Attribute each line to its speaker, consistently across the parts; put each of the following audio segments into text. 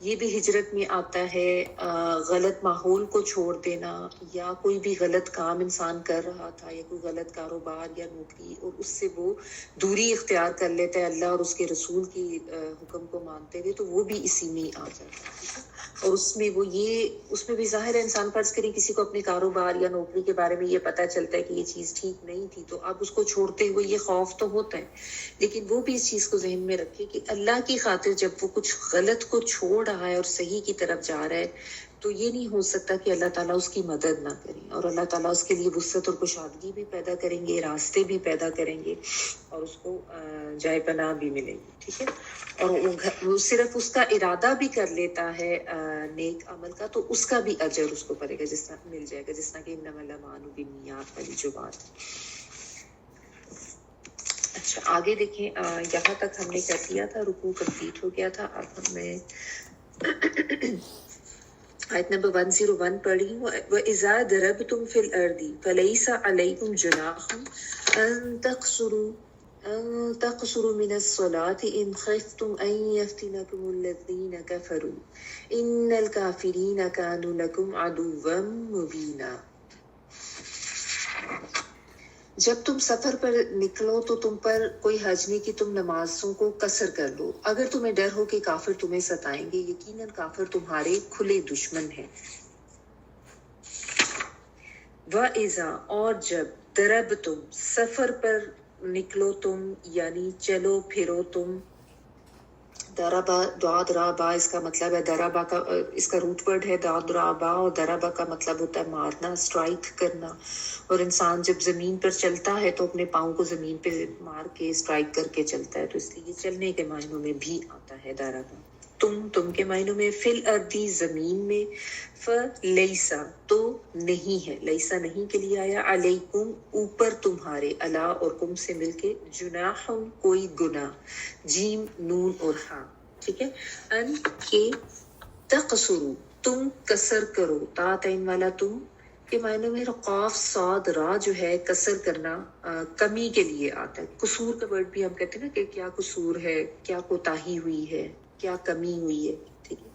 Speaker 1: یہ بھی ہجرت میں آتا ہے غلط ماحول کو چھوڑ دینا، یا کوئی بھی غلط کام انسان کر رہا تھا یا کوئی غلط کاروبار یا نوکری، اور اس سے وہ دوری اختیار کر لیتا ہے اللہ اور اس کے رسول کی حکم کو مانتے ہوئے، تو وہ بھی اسی میں آ جاتا ہے۔ اور اس میں بھی ظاہر ہے انسان فرض کریں کسی کو اپنے کاروبار یا نوکری کے بارے میں یہ پتا چلتا ہے کہ یہ چیز ٹھیک نہیں تھی، تو اب اس کو چھوڑتے ہوئے یہ خوف تو ہوتا ہے، لیکن وہ بھی اس چیز کو ذہن میں رکھے کہ اللہ کی خاطر جب وہ کچھ غلط کو چھوڑ رہا ہے اور صحیح کی طرف جا رہا ہے، تو یہ نہیں ہو سکتا کہ اللہ تعالیٰ اس کی مدد نہ کرے، اور اللہ تعالیٰ اس کے لیے وسعت اور کشادگی بھی پیدا کریں گے، راستے بھی پیدا کریں گے، اور اس کو جائے پناہ بھی ملے گی، ٹھیک ہے۔ اور وہ صرف اس کا ارادہ بھی کر لیتا ہے نیک عمل کا، تو اس کا بھی اجر اس کو پڑے گا، جس طرح مل جائے گا، جس طرح کہ انما الاعمال بالنیات والی جو بات ہے۔ اچھا آگے دیکھیں، یہاں تک ہم نے کر دیا تھا، رکوع کمپلیٹ ہو گیا تھا۔ اب ہمیں آیت نمبر 101 پڑھی، وَإِذَا ضَرَبْتُمْ فِي الْأَرْضِ فَلَيْسَ عَلَيْكُمْ جُنَاحٌ أَن تَقْصُرُوا مِنَ الصَّلَاةِ إِنْ خِفْتُمْ أَن يَفْتِنَكُمُ الَّذِينَ كَفَرُوا إِنَّ الْكَافِرِينَ كَانُوا لَكُمْ عَدُوًّا مُبِينًا۔ جب تم سفر پر نکلو تو تم پر کوئی حرج نہیں کہ تم نمازوں کو قصر کر لو، اگر تمہیں ڈر ہو کہ کافر تمہیں ستائیں گے، یقیناً کافر تمہارے کھلے دشمن ہیں۔ وَإِذَا، اور جب، ضَرَبْتُمْ، سفر پر نکلو تم، یعنی چلو پھرو تم، دربا، دعاد رابا اس کا مطلب ہے، دربا کا اس کا روٹ ورڈ ہے دعاد رابا، اور دربا کا مطلب ہوتا ہے مارنا، اسٹرائک کرنا، اور انسان جب زمین پر چلتا ہے تو اپنے پاؤں کو زمین پہ مار کے اسٹرائک کر کے چلتا ہے، تو اس لیے چلنے کے معنوں میں بھی آتا ہے دربا۔ تم کے معنوں میں، فی الارض زمین میں، فلیسا تو نہیں ہے، لیسا نہیں کے لیے آیا، علیکم اوپر تمہارے، الا اور کم سے مل کے، جناح کوئی گناہ، جیم نون اور ہاں، ٹھیک ہے، ان کے تقصرو تم قصر کرو، تا تعین والا تم کے معنوں میں قاف صاد را جو ہے قصر کرنا کمی کے لیے آتا ہے۔ قصور کا ورڈ بھی ہم کہتے ہیں نا کہ کیا قصور ہے، کیا کوتاہی ہوئی ہے، کیا کمی ہوئی ہے، ٹھیک ہے،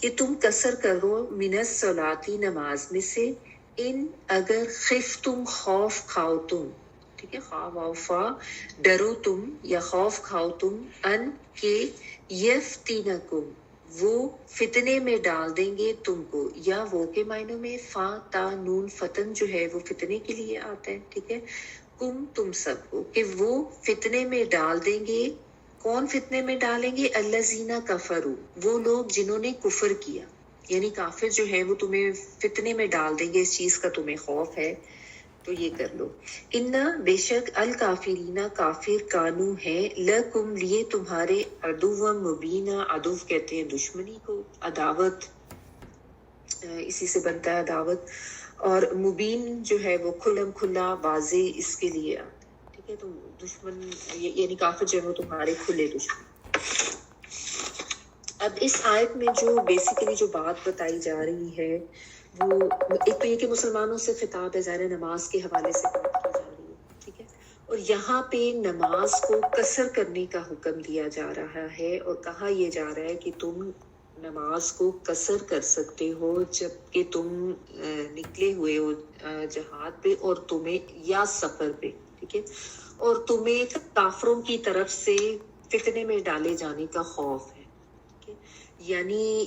Speaker 1: کہ تم قصر کرو من الصلاۃ نماز میں سے، ان اگر خفتم خوف کھاؤ تم، ٹھیک ہے، خواہ واو فا ڈرو تم یا خوف کھاؤ تم، ان کے یفتینکم وہ فتنے میں ڈال دیں گے تم کو، یا وہ کے معنوں میں فا تا نون فتن جو ہے وہ فتنے کے لیے آتا ہے، ٹھیک ہے، کم تم سب کو، کہ وہ فتنے میں ڈال دیں گے، کون فتنے میں ڈالیں گے، الذین کفروا وہ لوگ جنہوں نے کفر کیا، یعنی کافر جو ہے وہ تمہیں فتنے میں ڈال دیں گے، اس چیز کا تمہیں خوف ہے تو یہ کر لو۔ انا بے شک الکافرین کافر کانو ہے، لکم لیے تمہارے، عدو مبینہ، عدو کہتے ہیں دشمنی کو، عداوت اسی سے بنتا ہے عداوت، اور مبین جو ہے وہ کھلم کھلا واضح اس کے لیے آتا ہے، ٹھیک ہے، تو دشمن یعنی کافر جو ہے وہ تمہارے کھلے دشمن۔ اب اس آیت میں جو بیسیکلی جو بات بتائی جا رہی ہے وہ ایک تو یہ کہ مسلمانوں سے خطاب ہے، ظاہر نماز کے حوالے سے بات کی جا رہی ہے، ٹھیک ہے، اور یہاں پہ نماز کو قصر کرنے کا حکم دیا جا رہا ہے، اور کہا یہ جا رہا ہے کہ تم نماز کو قصر کر سکتے ہو جب کہ تم نکلے ہوئے ہو جہاد پہ، اور تمہیں یا سفر پہ، ٹھیک ہے، اور تمہیں کافروں کی طرف سے فتنے میں ڈالے جانے کا خوف ہے، یعنی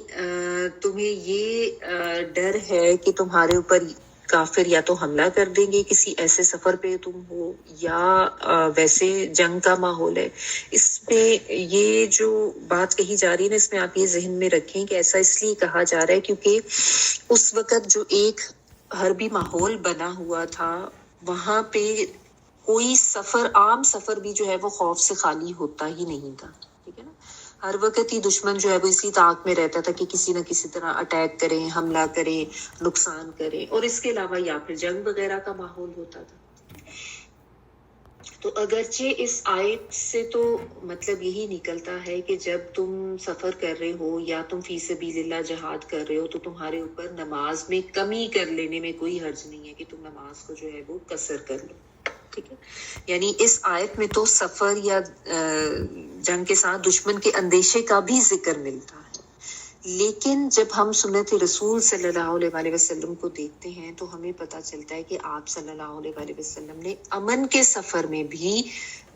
Speaker 1: تمہیں یہ ڈر ہے کہ تمہارے اوپر کافر یا تو حملہ کر دیں گے، کسی ایسے سفر پہ تم ہو، یا ویسے جنگ کا ماحول ہے۔ اس میں یہ جو بات کہی جا رہی ہے نا، اس میں آپ یہ ذہن میں رکھیں کہ ایسا اس لیے کہا جا رہا ہے کیونکہ اس وقت جو ایک حربی ماحول بنا ہوا تھا، وہاں پہ کوئی سفر، عام سفر بھی جو ہے وہ خوف سے خالی ہوتا ہی نہیں تھا، ٹھیک ہے نا، ہر وقت ہی دشمن جو ہے وہ اسی طاق میں رہتا تھا کہ کسی نہ کسی طرح اٹیک کریں، حملہ کریں، نقصان کریں، اور اس کے علاوہ یا پھر جنگ وغیرہ کا ماحول ہوتا تھا۔ تو اگرچہ اس آیت سے تو مطلب یہی نکلتا ہے کہ جب تم سفر کر رہے ہو یا تم فی سبیل اللہ جہاد کر رہے ہو تو تمہارے اوپر نماز میں کمی کر لینے میں کوئی حرج نہیں ہے کہ تم نماز کو جو ہے وہ قصر کر لو، ٹھیک ہے، یعنی اس آیت میں تو سفر یا جنگ کے ساتھ دشمن کے اندیشے کا بھی ذکر ملتا ہے، لیکن جب ہم سنت رسول صلی اللہ علیہ وسلم کو دیکھتے ہیں تو ہمیں پتہ چلتا ہے کہ آپ صلی اللہ علیہ وسلم نے امن کے سفر میں بھی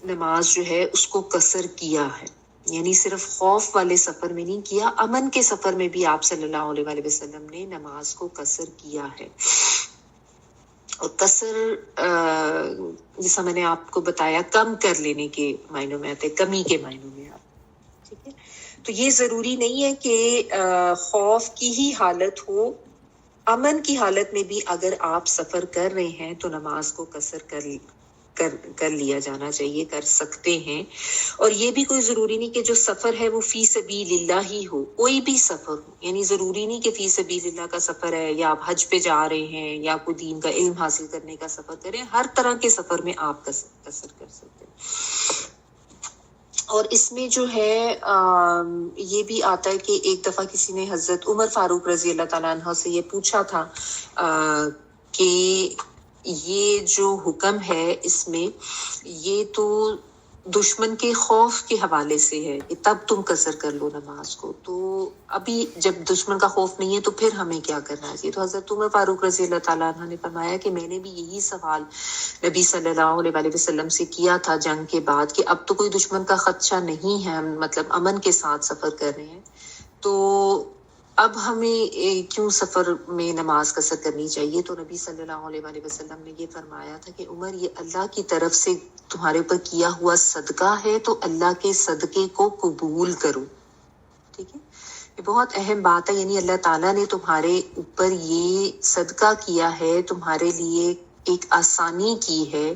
Speaker 1: نماز جو ہے اس کو قصر کیا ہے، یعنی صرف خوف والے سفر میں نہیں کیا، امن کے سفر میں بھی آپ صلی اللہ علیہ وسلم نے نماز کو قصر کیا ہے۔ اور قصر جیسا میں نے آپ کو بتایا کم کر لینے کے معنوں میں آتے، کمی کے معنوں میں آتے، ٹھیک ہے۔ تو یہ ضروری نہیں ہے کہ خوف کی ہی حالت ہو، امن کی حالت میں بھی اگر آپ سفر کر رہے ہیں تو نماز کو قصر کر لیا جانا چاہیے، کر سکتے ہیں۔ اور یہ بھی کوئی ضروری نہیں کہ جو سفر ہے وہ فی سبیل اللہ ہی ہو، کوئی بھی سفر ہو، یعنی ضروری نہیں کہ فی سبیل اللہ کا سفر ہے یا آپ حج پہ جا رہے ہیں یا کوئی دین کا علم حاصل کرنے کا سفر کریں، ہر طرح کے سفر میں آپ قصر کر سکتے ہیں۔ اور اس میں جو ہے یہ بھی آتا ہے کہ ایک دفعہ کسی نے حضرت عمر فاروق رضی اللہ تعالیٰ عنہ سے یہ پوچھا تھا کہ یہ جو حکم ہے اس میں یہ تو دشمن کے خوف کے حوالے سے ہے کہ تب تم قصر کر لو نماز کو، تو ابھی جب دشمن کا خوف نہیں ہے تو پھر ہمیں کیا کرنا چاہیے؟ تو حضرت عمر فاروق رضی اللہ تعالیٰ عنہ نے فرمایا کہ میں نے بھی یہی سوال نبی صلی اللہ علیہ وسلم سے کیا تھا جنگ کے بعد کہ اب تو کوئی دشمن کا خدشہ نہیں ہے، مطلب امن کے ساتھ سفر کر رہے ہیں، تو اب ہمیں کیوں سفر میں نماز قصر کرنی چاہیے؟ تو نبی صلی اللہ علیہ وسلم نے یہ فرمایا تھا کہ عمر یہ اللہ کی طرف سے تمہارے اوپر کیا ہوا صدقہ ہے تو اللہ کے صدقے کو قبول کرو، ٹھیک ہے۔ یہ بہت اہم بات ہے، یعنی اللہ تعالیٰ نے تمہارے اوپر یہ صدقہ کیا ہے، تمہارے لیے ایک آسانی کی ہے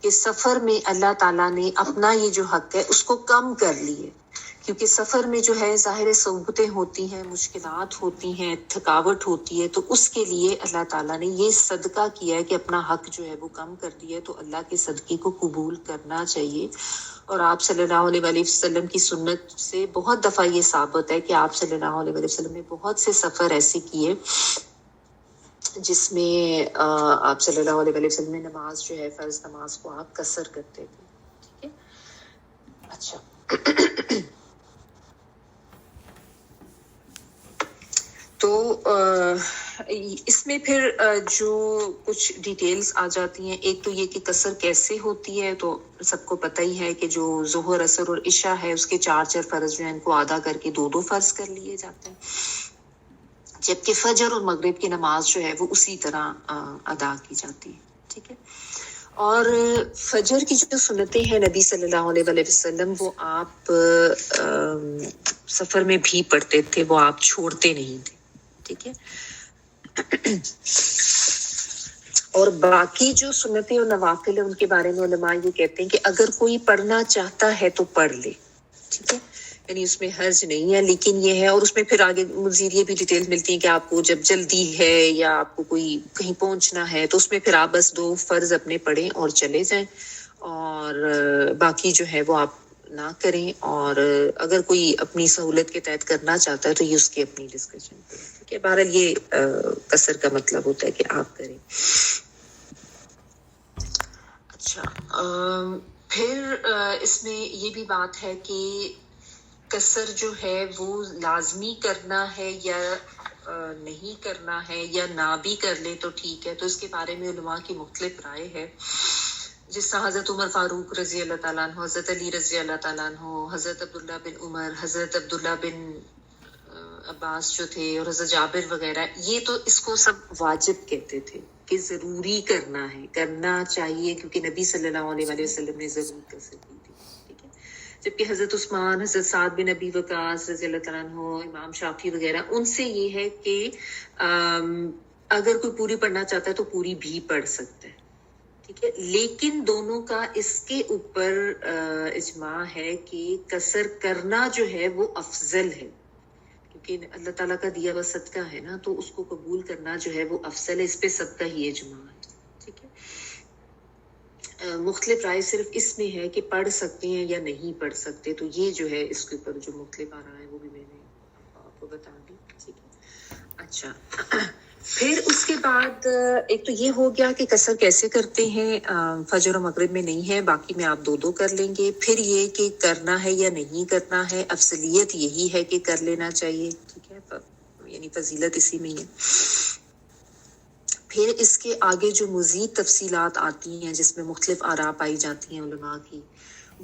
Speaker 1: کہ سفر میں اللہ تعالیٰ نے اپنا یہ جو حق ہے اس کو کم کر لیے، کیونکہ سفر میں جو ہے ظاہر صعوبتیں ہوتی ہیں، مشکلات ہوتی ہیں، تھکاوٹ ہوتی ہے، تو اس کے لیے اللہ تعالیٰ نے یہ صدقہ کیا ہے کہ اپنا حق جو ہے وہ کم کر دیا ہے، تو اللہ کے صدقے کو قبول کرنا چاہیے۔ اور آپ صلی اللہ علیہ وسلم کی سنت سے بہت دفعہ یہ ثابت ہے کہ آپ صلی اللہ علیہ وسلم نے بہت سے سفر ایسے کیے جس میں آپ صلی اللہ علیہ وسلم نے نماز جو ہے فرض نماز کو آپ قصر کرتے تھے، ٹھیک ہے۔ اچھا، تو اس میں پھر جو کچھ ڈیٹیلز آ جاتی ہیں، ایک تو یہ کہ قصر کیسے ہوتی ہے، تو سب کو پتہ ہی ہے کہ جو ظہر اثر اور عشاء ہے اس کے 4 فرض جو ہیں ان کو ادا کر کے 2 فرض کر لیے جاتے ہیں، جبکہ فجر اور مغرب کی نماز جو ہے وہ اسی طرح ادا کی جاتی ہے، ٹھیک ہے۔ اور فجر کی جو سنتیں ہیں نبی صلی اللہ علیہ وسلم وہ آپ سفر میں بھی پڑھتے تھے، وہ آپ چھوڑتے نہیں تھے، ٹھیک ہے۔ اور باقی جو سنتیں اور نوافل ہیں ان کے بارے میں علماء یہ کہتے ہیں کہ اگر کوئی پڑھنا چاہتا ہے تو پڑھ لے، ٹھیک ہے، یعنی اس میں حرج نہیں ہے، لیکن یہ ہے، اور اس میں پھر آگے مزید یہ بھی ڈیٹیل ملتی ہیں کہ آپ کو جب جلدی ہے یا آپ کو کوئی کہیں پہنچنا ہے تو اس میں پھر آپ بس 2 فرض اپنے پڑھیں اور چلے جائیں، اور باقی جو ہے وہ آپ نہ کریں، اور اگر کوئی اپنی سہولت کے تحت کرنا چاہتا ہے تو یہ اس کی اپنی ڈسکشن پہ ہے، ٹھیک ہے۔ بہرحال یہ قصر کا مطلب ہوتا ہے کہ آپ کریں۔ اچھا، پھر اس میں یہ بھی بات ہے کہ قصر جو ہے وہ لازمی کرنا ہے یا نہیں کرنا ہے، یا نہ بھی کر لے تو ٹھیک ہے، تو اس کے بارے میں علماء کی مختلف رائے ہے، جس طرح حضرت عمر فاروق رضی اللہ تعالیٰ عنہ، حضرت علی رضی اللہ تعالیٰ عنہ، حضرت عبداللہ بن عمر، حضرت عبداللہ بن عباس جو تھے، اور حضرت جابر وغیرہ، یہ تو اس کو سب واجب کہتے تھے کہ ضروری کرنا ہے، کرنا چاہیے، کیونکہ نبی صلی اللہ علیہ وسلم نے ضرور قصر کی تھی، ٹھیک ہے۔ جبکہ حضرت عثمان، حضرت سعد بن ابی وقاص رضی اللہ تعالیٰ عنہ، امام شافعی وغیرہ، ان سے یہ ہے کہ اگر کوئی پوری پڑھنا چاہتا ہے تو پوری بھی پڑھ سکتا ہے، ٹھیک ہے، لیکن دونوں کا اس کے اوپر اجماع ہے کہ قصر کرنا جو ہے وہ افضل ہے، کیونکہ اللہ تعالیٰ کا دیا ہوا صدقہ ہے نا، تو اس کو قبول کرنا جو ہے وہ افضل ہے، اس پہ سب کا ہی اجماع ہے، ٹھیک ہے۔ مختلف رائے صرف اس میں ہے کہ پڑھ سکتے ہیں یا نہیں پڑھ سکتے، تو یہ جو ہے اس کے اوپر جو مختلف آ رہا ہے وہ بھی میں نے آپ کو بتا دی، ٹھیک ہے۔ اچھا، پھر اس کے بعد ایک تو یہ ہو گیا کہ قصر کیسے کرتے ہیں، فجر و مغرب میں نہیں ہے، باقی میں آپ دو کر لیں گے۔ پھر یہ کہ کرنا ہے یا نہیں کرنا ہے، افضلیت یہی ہے کہ کر لینا چاہیے، ٹھیک ہے، یعنی فضیلت اسی میں ہے۔ پھر اس کے آگے جو مزید تفصیلات آتی ہیں جس میں مختلف آراء پائی جاتی ہیں علماء کی،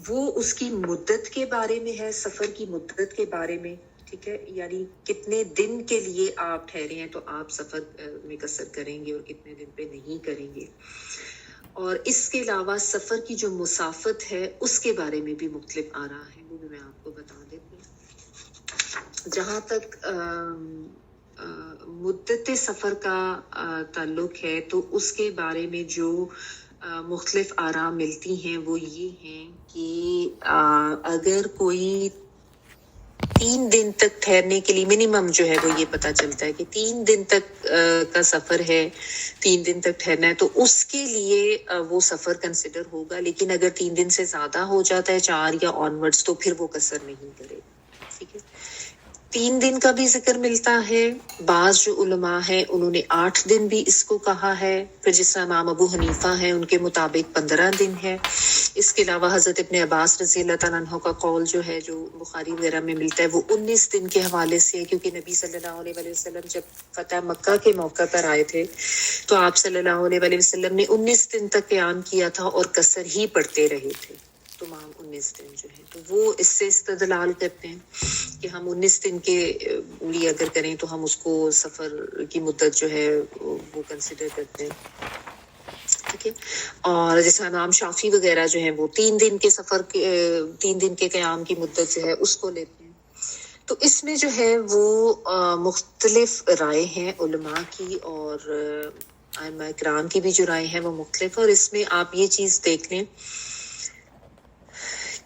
Speaker 1: وہ اس کی مدت کے بارے میں ہے، سفر کی مدت کے بارے میں، ٹھیک ہے، یعنی کتنے دن کے لیے آپ ٹھہرے ہیں تو آپ سفر میں قصر کریں گے اور کتنے دن پہ نہیں کریں گے۔ اور اس کے علاوہ سفر کی جو مسافت ہے اس کے بارے میں بھی مختلف آراء ہیں، وہ بھی میں آپ کو بتا دیتی ہوں۔ جہاں تک مدت سفر کا تعلق ہے تو اس کے بارے میں جو مختلف آراء ملتی ہیں وہ یہ ہیں کہ اگر کوئی 3 دن تک ٹھہرنے کے لیے منیمم جو ہے وہ یہ پتہ چلتا ہے کہ 3 دن تک کا سفر ہے، 3 دن تک ٹھہرنا ہے تو اس کے لیے وہ سفر کنسیڈر ہوگا، لیکن اگر 3 دن سے زیادہ ہو جاتا ہے 4 یا آنورڈز تو پھر وہ قصر نہیں کرے گا، ٹھیک ہے۔ 3 دن کا بھی ذکر ملتا ہے، بعض جو علماء ہیں انہوں نے 8 دن بھی اس کو کہا ہے، پھر جس طرح امام ابو حنیفہ ہیں ان کے مطابق 15 دن ہے۔ اس کے علاوہ حضرت ابن عباس رضی اللہ تعالیٰ عنہ کا قول جو ہے جو بخاری وغیرہ میں ملتا ہے وہ 19 دن کے حوالے سے ہے، کیونکہ نبی صلی اللہ علیہ وسلم جب فتح مکہ کے موقع پر آئے تھے تو آپ صلی اللہ علیہ وسلم نے 19 دن تک قیام کیا تھا اور قصر ہی پڑھتے رہے تھے، تمام 19 دن جو ہے، تو وہ اس سے استدلال کرتے ہیں کہ ہم 19 دن کے لیے اگر کریں تو ہم اس کو سفر کی مدت جو ہے وہ کنسیڈر کرتے ہیں، ٹھیک ہے۔ اور جیسے امام شافعی وغیرہ جو ہیں وہ 3 دن کے سفر کے 3 دن کے قیام کی مدت جو ہے اس کو لیتے ہیں۔ تو اس میں جو ہے وہ مختلف رائے ہیں علماء کی اور ائمہ اکرام کی بھی جو رائے ہیں وہ مختلف، اور اس میں آپ یہ چیز دیکھ لیں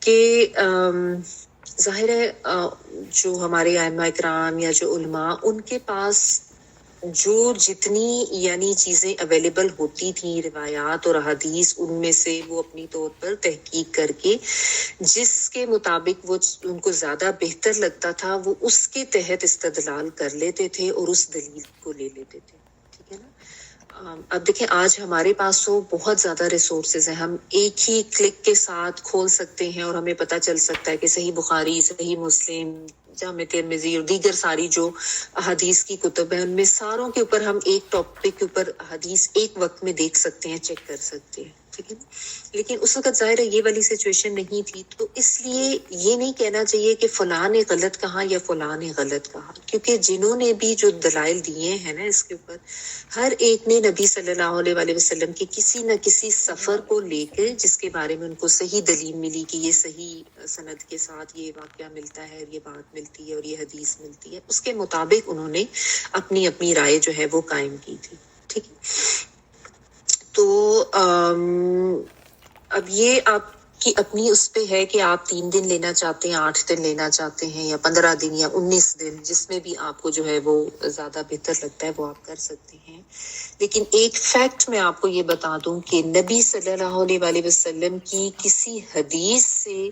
Speaker 1: کہ ظاہر ہے جو ہمارے ائمہ اکرام یا جو علماء ان کے پاس جو جتنی یعنی چیزیں اویلیبل ہوتی تھیں، روایات اور احادیث، ان میں سے وہ اپنی طور پر تحقیق کر کے جس کے مطابق وہ ان کو زیادہ بہتر لگتا تھا وہ اس کے تحت استدلال کر لیتے تھے اور اس دلیل کو لے لیتے تھے، ٹھیک ہے نا۔ اب دیکھیں آج ہمارے پاس تو بہت زیادہ ریسورسز ہیں، ہم ایک ہی کلک کے ساتھ کھول سکتے ہیں اور ہمیں پتہ چل سکتا ہے کہ صحیح بخاری، صحیح مسلم، جامع ترمذی اور دیگر ساری جو حدیث کی کتب ہیں ان میں ساروں کے اوپر ہم ایک ٹاپک کے اوپر حدیث ایک وقت میں دیکھ سکتے ہیں، چیک کر سکتے ہیں، ٹھیک ہے۔ لیکن اس وقت ظاہر ہے یہ والی سچویشن نہیں تھی، تو اس لیے یہ نہیں کہنا چاہیے کہ فلاں نے غلط کہا یا فلاں نے غلط کہا، کیونکہ جنہوں نے بھی جو دلائل دیے ہیں نا اس کے اوپر، ہر ایک نے نبی صلی اللہ علیہ وسلم کے کسی نہ کسی سفر کو لے کے جس کے بارے میں ان کو صحیح دلیل ملی کہ یہ صحیح سند کے ساتھ یہ واقعہ ملتا ہے اور یہ بات ملتی ہے اور یہ حدیث ملتی ہے، اس کے مطابق انہوں نے اپنی اپنی رائے جو ہے وہ قائم کی تھی، ٹھیک ہے۔ تو اب یہ آپ کی اپنی اس پہ ہے کہ آپ 3 دن لینا چاہتے ہیں، 8 دن لینا چاہتے ہیں یا 15 دن یا 19 دن، جس میں بھی آپ کو جو ہے وہ زیادہ بہتر لگتا ہے وہ آپ کر سکتے ہیں۔ لیکن ایک فیکٹ میں آپ کو یہ بتا دوں کہ نبی صلی اللہ علیہ وسلم کی کسی حدیث سے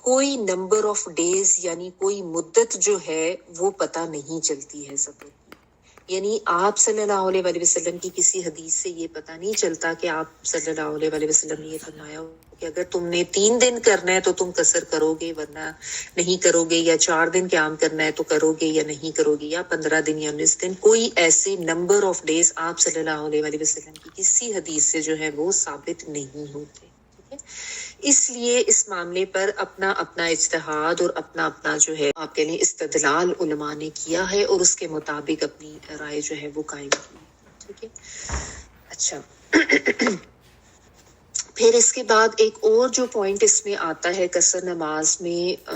Speaker 1: کوئی نمبر آف ڈیز یعنی کوئی مدت جو ہے وہ پتہ نہیں چلتی ہے سفر کی، یعنی آپ صلی اللہ علیہ وسلم کی کسی حدیث سے یہ پتہ نہیں چلتا کہ آپ صلی اللہ علیہ وسلم نے یہ فرمایا ہو کہ اگر تم نے 3 دن کرنا ہے تو تم قصر کرو گے ورنہ نہیں کرو گے، یا 4 دن قیام کرنا ہے تو کرو گے یا نہیں کرو گے، یا 15 دن یا 19 دن، کوئی ایسے نمبر آف ڈیز آپ صلی اللہ علیہ وسلم کی کسی حدیث سے جو ہے وہ ثابت نہیں ہوتے، ٹھیک ہے۔ اس لیے اس معاملے پر اپنا اپنا اجتہاد اور اپنا اپنا جو ہے آپ کے لیے استدلال علماء نے کیا ہے اور اس کے مطابق اپنی رائے جو ہے وہ قائم کی ہے، ٹھیک ہے۔ اچھا پھر اس کے بعد ایک اور جو پوائنٹ اس میں آتا ہے قصر نماز میں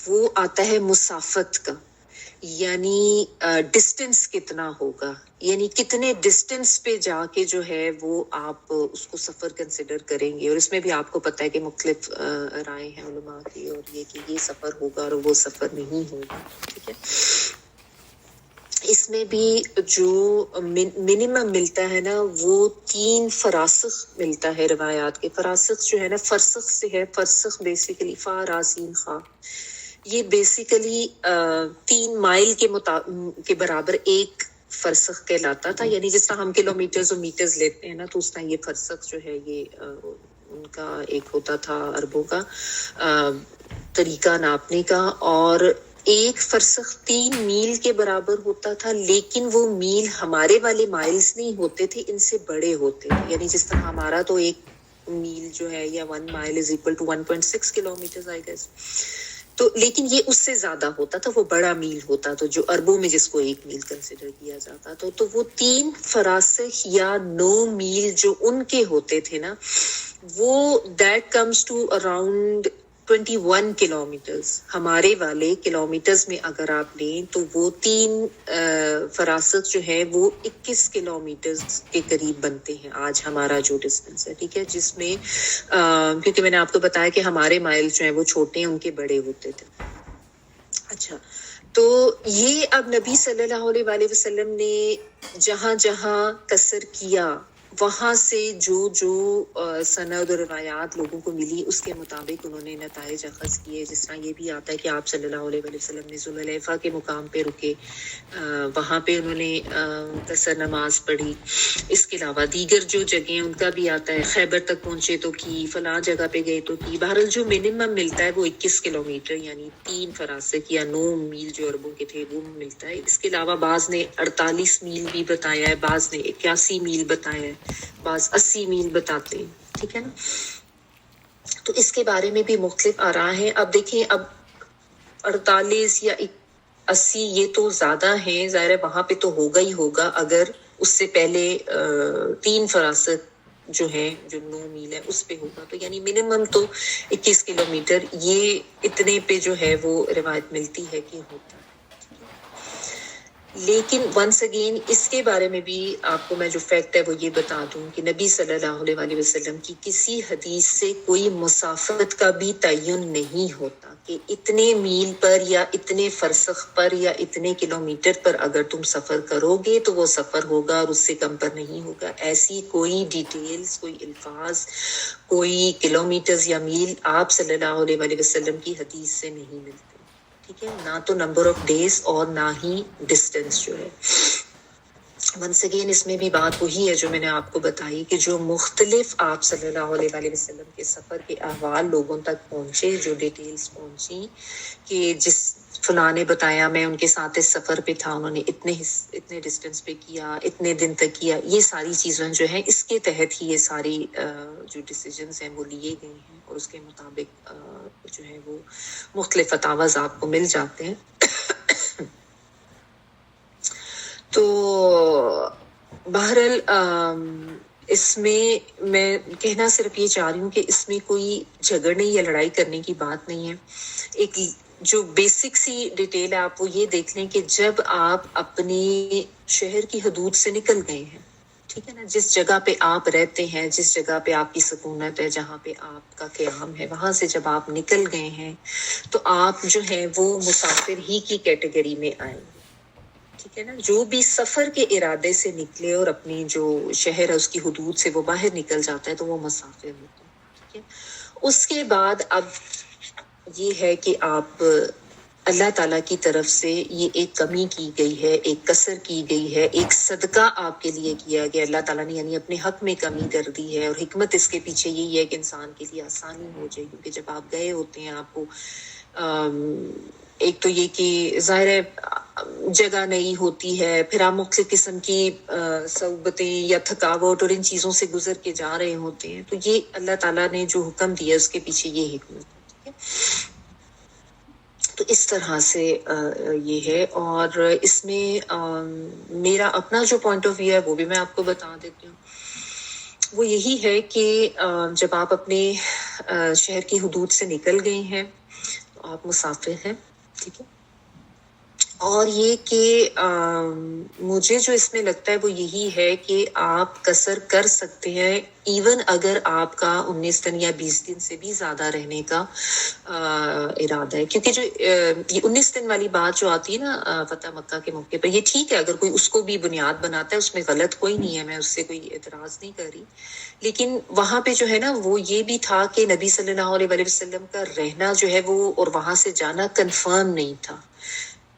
Speaker 1: وہ آتا ہے مسافت کا، یعنی ڈسٹنس کتنا ہوگا، یعنی کتنے ڈسٹنس پہ جا کے جو ہے وہ آپ اس کو سفر کنسیڈر کریں گے، اور اس میں بھی آپ کو پتہ ہے کہ مختلف رائے ہیں علماء کی، اور یہ کہ یہ سفر ہوگا اور وہ سفر نہیں ہوگا، ٹھیک ہے۔ اس میں بھی جو منیمم ملتا ہے نا وہ 3 فراسخ ملتا ہے روایات کے۔ فراسخ جو ہے نا فرسخ سے ہے، فرسخ بیسیکلی فاراسین خا، یہ بیسیکلی 3 مائل کے برابر ایک فرسخ کہلاتا تھا. یعنی جس طرح ہم کلومیٹرز اور میٹرز لیتے ہیں نا، تو اس طرح یہ فرسخ جو ہے یہ ان کا ایک ہوتا تھا عربوں کا طریقہ ناپنے کا. اور ایک فرسخ 3 میل کے برابر ہوتا تھا، لیکن وہ میل ہمارے والے مائلز نہیں ہوتے تھے، ان سے بڑے ہوتے تھے. یعنی جس طرح ہمارا تو ایک میل جو ہے یا 1 mile is equal to 1.6 kilometre I guess, تو لیکن یہ اس سے زیادہ ہوتا تھا، وہ بڑا میل ہوتا تو جو عربوں میں جس کو 1 میل کنسیڈر کیا جاتا. تو وہ 3 فراسخ یا 9 میل جو ان کے ہوتے تھے نا، وہ that comes to around 21 kilometres. ہمارے والے کلومیٹرز میں اگر آپ لیں تو وہ 3 فراسخ جو ہے وہ 21 کلومیٹرز کے قریب بنتے ہیں آج ہمارا جو ڈسٹینس ہے. ٹھیک ہے، جس میں کیونکہ میں نے آپ کو بتایا کہ ہمارے مائل جو ہیں وہ چھوٹے ہیں، ان کے بڑے ہوتے تھے. اچھا، تو یہ اب نبی صلی اللہ علیہ وآلہ وسلم نے جہاں جہاں قصر کیا، وہاں سے جو سند اور روایات لوگوں کو ملی، اس کے مطابق انہوں نے نتائج اخذ کیے. جس طرح یہ بھی آتا ہے کہ آپ صلی اللہ علیہ وآلہ وسلم نے ذوالحلیفہ کے مقام پہ رکے، وہاں پہ انہوں نے قصر نماز پڑھی. اس کے علاوہ دیگر جو جگہیں ان کا بھی آتا ہے، خیبر تک پہنچے تو کی، فلاں جگہ پہ گئے تو کی. بہرحال جو منیمم ملتا ہے وہ 21 کلومیٹر یعنی 3 فراسخ یا 9 میل جو عربوں کے تھے وہ ملتا ہے. اس کے علاوہ بعض نے 48 میل بھی بتایا ہے، بعض نے 81 میل بتایا ہے، بعض 80 میل بتاتے ہیں. ٹھیک ہے نا، تو اس کے بارے میں بھی مختلف آراء ہیں. اب دیکھیں، اب 48 یا 80 یہ تو زیادہ ہیں، ظاہر ہے وہاں پہ تو ہوگا ہی ہوگا. اگر اس سے پہلے 3 فراسخ جو ہے جو 9 میل ہے اس پہ ہوگا، تو یعنی منیمم تو 21 کلومیٹر یہ اتنے پہ جو ہے وہ روایت ملتی ہے کہ ہوتا ہے. لیکن ونس اگین اس کے بارے میں بھی آپ کو میں جو فیکٹ ہے وہ یہ بتا دوں کہ نبی صلی اللہ علیہ وآلہ وسلم کی کسی حدیث سے کوئی مسافت کا بھی تعین نہیں ہوتا کہ اتنے میل پر یا اتنے فرسخ پر یا اتنے کلومیٹر پر اگر تم سفر کرو گے تو وہ سفر ہوگا اور اس سے کم پر نہیں ہوگا. ایسی کوئی ڈیٹیلز، کوئی الفاظ، کوئی کلومیٹرز یا میل آپ صلی اللہ علیہ وآلہ وسلم کی حدیث سے نہیں ملتے. ٹھیک ہے، نہ تو نمبر آف ڈیز اور نہ ہی ڈسٹینس جو ہے. ونس اگین اس میں بھی بات وہی ہے جو میں نے آپ کو بتائی کہ جو مختلف آپ صلی اللہ علیہ وآلہ وسلم کے سفر کے احوال لوگوں تک پہنچے، جو ڈیٹیلز پہنچی کہ جس فلاں نے بتایا میں ان کے ساتھ اس سفر پہ تھا، انہوں نے اتنے ڈسٹینس پہ کیا، اتنے دن تک کیا. یہ ساری چیزیں جو ہیں اس کے تحت ہی یہ ساری جو ڈیسیجنز ہیں وہ لیے گئے ہیں، اور اس کے مطابق جو ہے وہ مختلف فتاویٰ آپ کو مل جاتے ہیں. تو بہرحال اس میں میں کہنا صرف یہ چاہ رہی ہوں کہ اس میں کوئی جھگڑنے یا لڑائی کرنے کی بات نہیں ہے. ایک جو بیسک سی ڈیٹیل ہے آپ وہ یہ دیکھ لیں کہ جب آپ اپنے شہر کی حدود سے نکل گئے ہیں، ٹھیک ہے نا، جس جگہ پہ آپ رہتے ہیں، جس جگہ پہ آپ کی سکونت ہے، جہاں پہ آپ کا قیام ہے، وہاں سے جب آپ نکل گئے ہیں تو آپ جو ہیں وہ مسافر ہی کی کیٹیگری میں آئیں گے. ٹھیک ہے نا، جو بھی سفر کے ارادے سے نکلے اور اپنی جو شہر ہے اس کی حدود سے وہ باہر نکل جاتا ہے تو وہ مسافر ہوتا ہے. ٹھیک ہے، اس کے بعد اب یہ ہے کہ آپ اللہ تعالیٰ کی طرف سے یہ ایک کمی کی گئی ہے، ایک قصر کی گئی ہے، ایک صدقہ آپ کے لیے کیا گیا. اللہ تعالیٰ نے یعنی اپنے حق میں کمی کر دی ہے، اور حکمت اس کے پیچھے یہی ہے کہ انسان کے لیے آسانی ہو جائے. کیونکہ جب آپ گئے ہوتے ہیں آپ کو ایک تو یہ کہ ظاہر ہے جگہ نہیں ہوتی ہے، پھر آپ مختلف قسم کی صعوبتیں یا تھکاوٹ اور ان چیزوں سے گزر کے جا رہے ہوتے ہیں. تو یہ اللہ تعالیٰ نے جو حکم دیا اس کے پیچھے یہ حکمت ہے. ٹھیک ہے، تو اس طرح سے یہ ہے. اور اس میں میرا اپنا جو پوائنٹ آف ویو ہے وہ بھی میں آپ کو بتا دیتی ہوں. وہ یہی ہے کہ جب آپ اپنے شہر کی حدود سے نکل گئے ہیں تو آپ مسافر ہیں. ٹھیک ہے، اور یہ کہ مجھے جو اس میں لگتا ہے وہ یہی ہے کہ آپ قصر کر سکتے ہیں ایون اگر آپ کا 19 دن یا 20 دن سے بھی زیادہ رہنے کا ارادہ ہے. کیونکہ جو یہ 19 دن والی بات جو آتی ہے نا فتح مکہ کے موقع پر، یہ ٹھیک ہے اگر کوئی اس کو بھی بنیاد بناتا ہے، اس میں غلط کوئی نہیں ہے، میں اس سے کوئی اعتراض نہیں کر رہی. لیکن وہاں پہ جو ہے نا وہ یہ بھی تھا کہ نبی صلی اللہ علیہ وسلم کا رہنا جو ہے وہ اور وہاں سے جانا کنفرم نہیں تھا.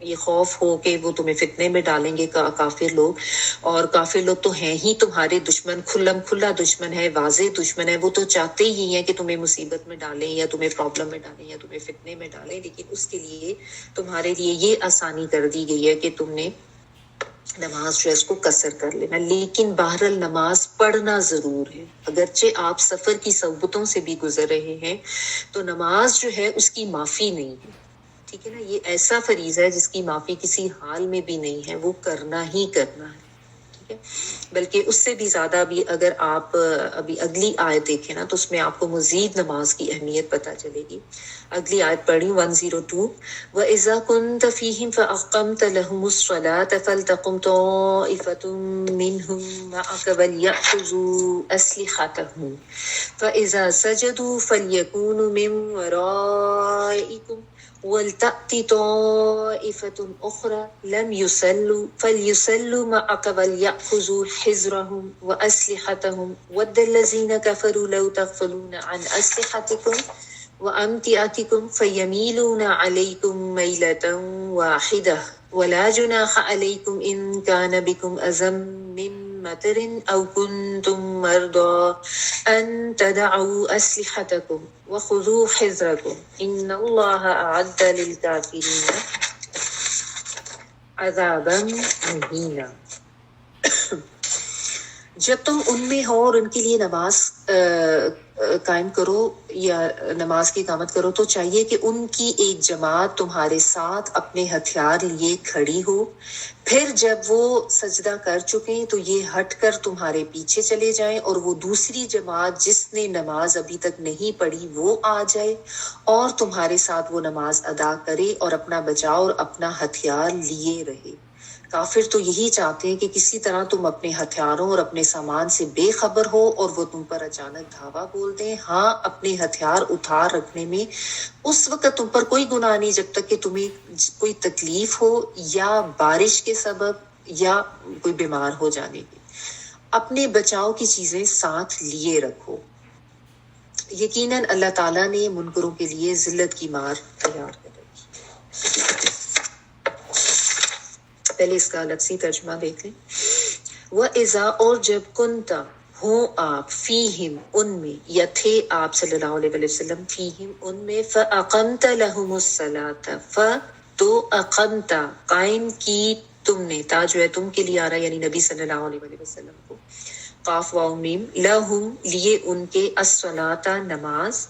Speaker 1: یہ خوف ہو کہ وہ تمہیں فتنے میں ڈالیں گے کافر لوگ، اور کافر لوگ تو ہیں ہی تمہارے دشمن، کھلا دشمن ہے، واضح دشمن ہے، وہ تو چاہتے ہی ہیں کہ تمہیں مصیبت میں ڈالیں یا تمہیں پرابلم میں ڈالیں یا تمہیں فتنے میں ڈالیں، لیکن اس کے لیے تمہارے لیے یہ آسانی کر دی گئی ہے کہ تم نے نماز جو ہے اس کو قصر کر لینا، لیکن بہرحال نماز پڑھنا ضرور ہے۔ اگرچہ آپ سفر کی صعوبتوں سے بھی گزر رہے ہیں تو نماز جو ہے اس کی معافی نہیں ہے، ٹھیک ہے نا، یہ ایسا فریضہ ہے جس کی معافی کسی حال میں بھی نہیں ہے، وہ کرنا ہی کرنا ہے، ٹھیک ہے۔ بلکہ اس سے بھی زیادہ بھی اگر آپ ابھی اگلی آیت دیکھیں نا تو اس میں آپ کو مزید نماز کی اہمیت پتہ چلے گی۔ اگلی آیت پڑھی 102، وَإِذَا كُنْتَ فِيهِمْ فَأَقَمْتَ لَهُمُ الصَّلَاةَ فَلْتَقُمْ طَائِفَةٌ مِّنْهُمْ مَعَكَ وَلْيَأْخُذُوا أَسْلِحَتَهُمْ فَإِذَا سَجَدُوا فَلْيَكُونُوا مِنْ وَرَائِكُمْ وَلْتَأْتِ طَائِفَةٌ أُخْرَى لَمْ يُصَلُّوا فَلْيُصَلُّوا مَعَكَ وَلْيَأْخُذُوا حِذْرَهُمْ وَأَسْلِحَتَهُمْ وَدَّ الَّذِينَ كَفَرُوا لَوْ تَغْفُلُونَ عَنْ أَسْلِحَتِكُمْ وَأَمْتِعَتِكُمْ فَيَمِيلُونَ عَلَيْكُمْ مَيْلَةً وَاحِدَةً وَلَا جُنَاحَ عَلَيْكُمْ إِن كَانَ بِكُمْ أَذًى مِّن مَطَرٍ أَوْ كُنتُم مَّرْضَىٰ أَن تَضَعُوا أَسْلِحَتَكُمْ وَخُذُوا حِذْرَكُمْ إِنَّ اللَّهَ أَعَدَّ لِلْكَافِرِينَ عَذَابًا مُهِينًا۔ جب تم ان میں ہو اور ان کے لیے نماز قائم کرو یا نماز کی اقامت کرو تو چاہیے کہ ان کی ایک جماعت تمہارے ساتھ اپنے ہتھیار لیے کھڑی ہو، پھر جب وہ سجدہ کر چکیں تو یہ ہٹ کر تمہارے پیچھے چلے جائیں، اور وہ دوسری جماعت جس نے نماز ابھی تک نہیں پڑھی وہ آ جائے اور تمہارے ساتھ وہ نماز ادا کرے اور اپنا بچاؤ اور اپنا ہتھیار لیے رہے۔ کافر تو یہی چاہتے ہیں کہ کسی طرح تم اپنے ہتھیاروں اور اپنے سامان سے بے خبر ہو اور وہ تم پر اچانک دھاوا بول دیں۔ ہاں، اپنے ہتھیار اتار رکھنے میں اس وقت تم پر کوئی گناہ نہیں جب تک کہ تمہیں کوئی تکلیف ہو یا بارش کے سبب یا کوئی بیمار ہو جانے کی۔ اپنے بچاؤ کی چیزیں ساتھ لیے رکھو، یقیناً اللہ تعالیٰ نے منکروں کے لیے ذلت کی مار تیار کر رکھی۔ پہلے اس کا الگ سی ترجمہ دیکھ لیں۔ وَإِذَا، اور جب كُنْتَ ہوں آپ، فیہم ان میں، یا تھے آپ صلی اللہ علیہ وسلم فیہم ان میں، فَأَقَمْتَ لَهُمُ الصَّلَاةَ تو اقمت قائم کی تم نے، تا جو ہے تم کے لیے آ رہا ہے یعنی نبی صلی اللہ علیہ وسلم کو، قاف واو میم، لہم لیے ان کے، الصلاۃ نماز،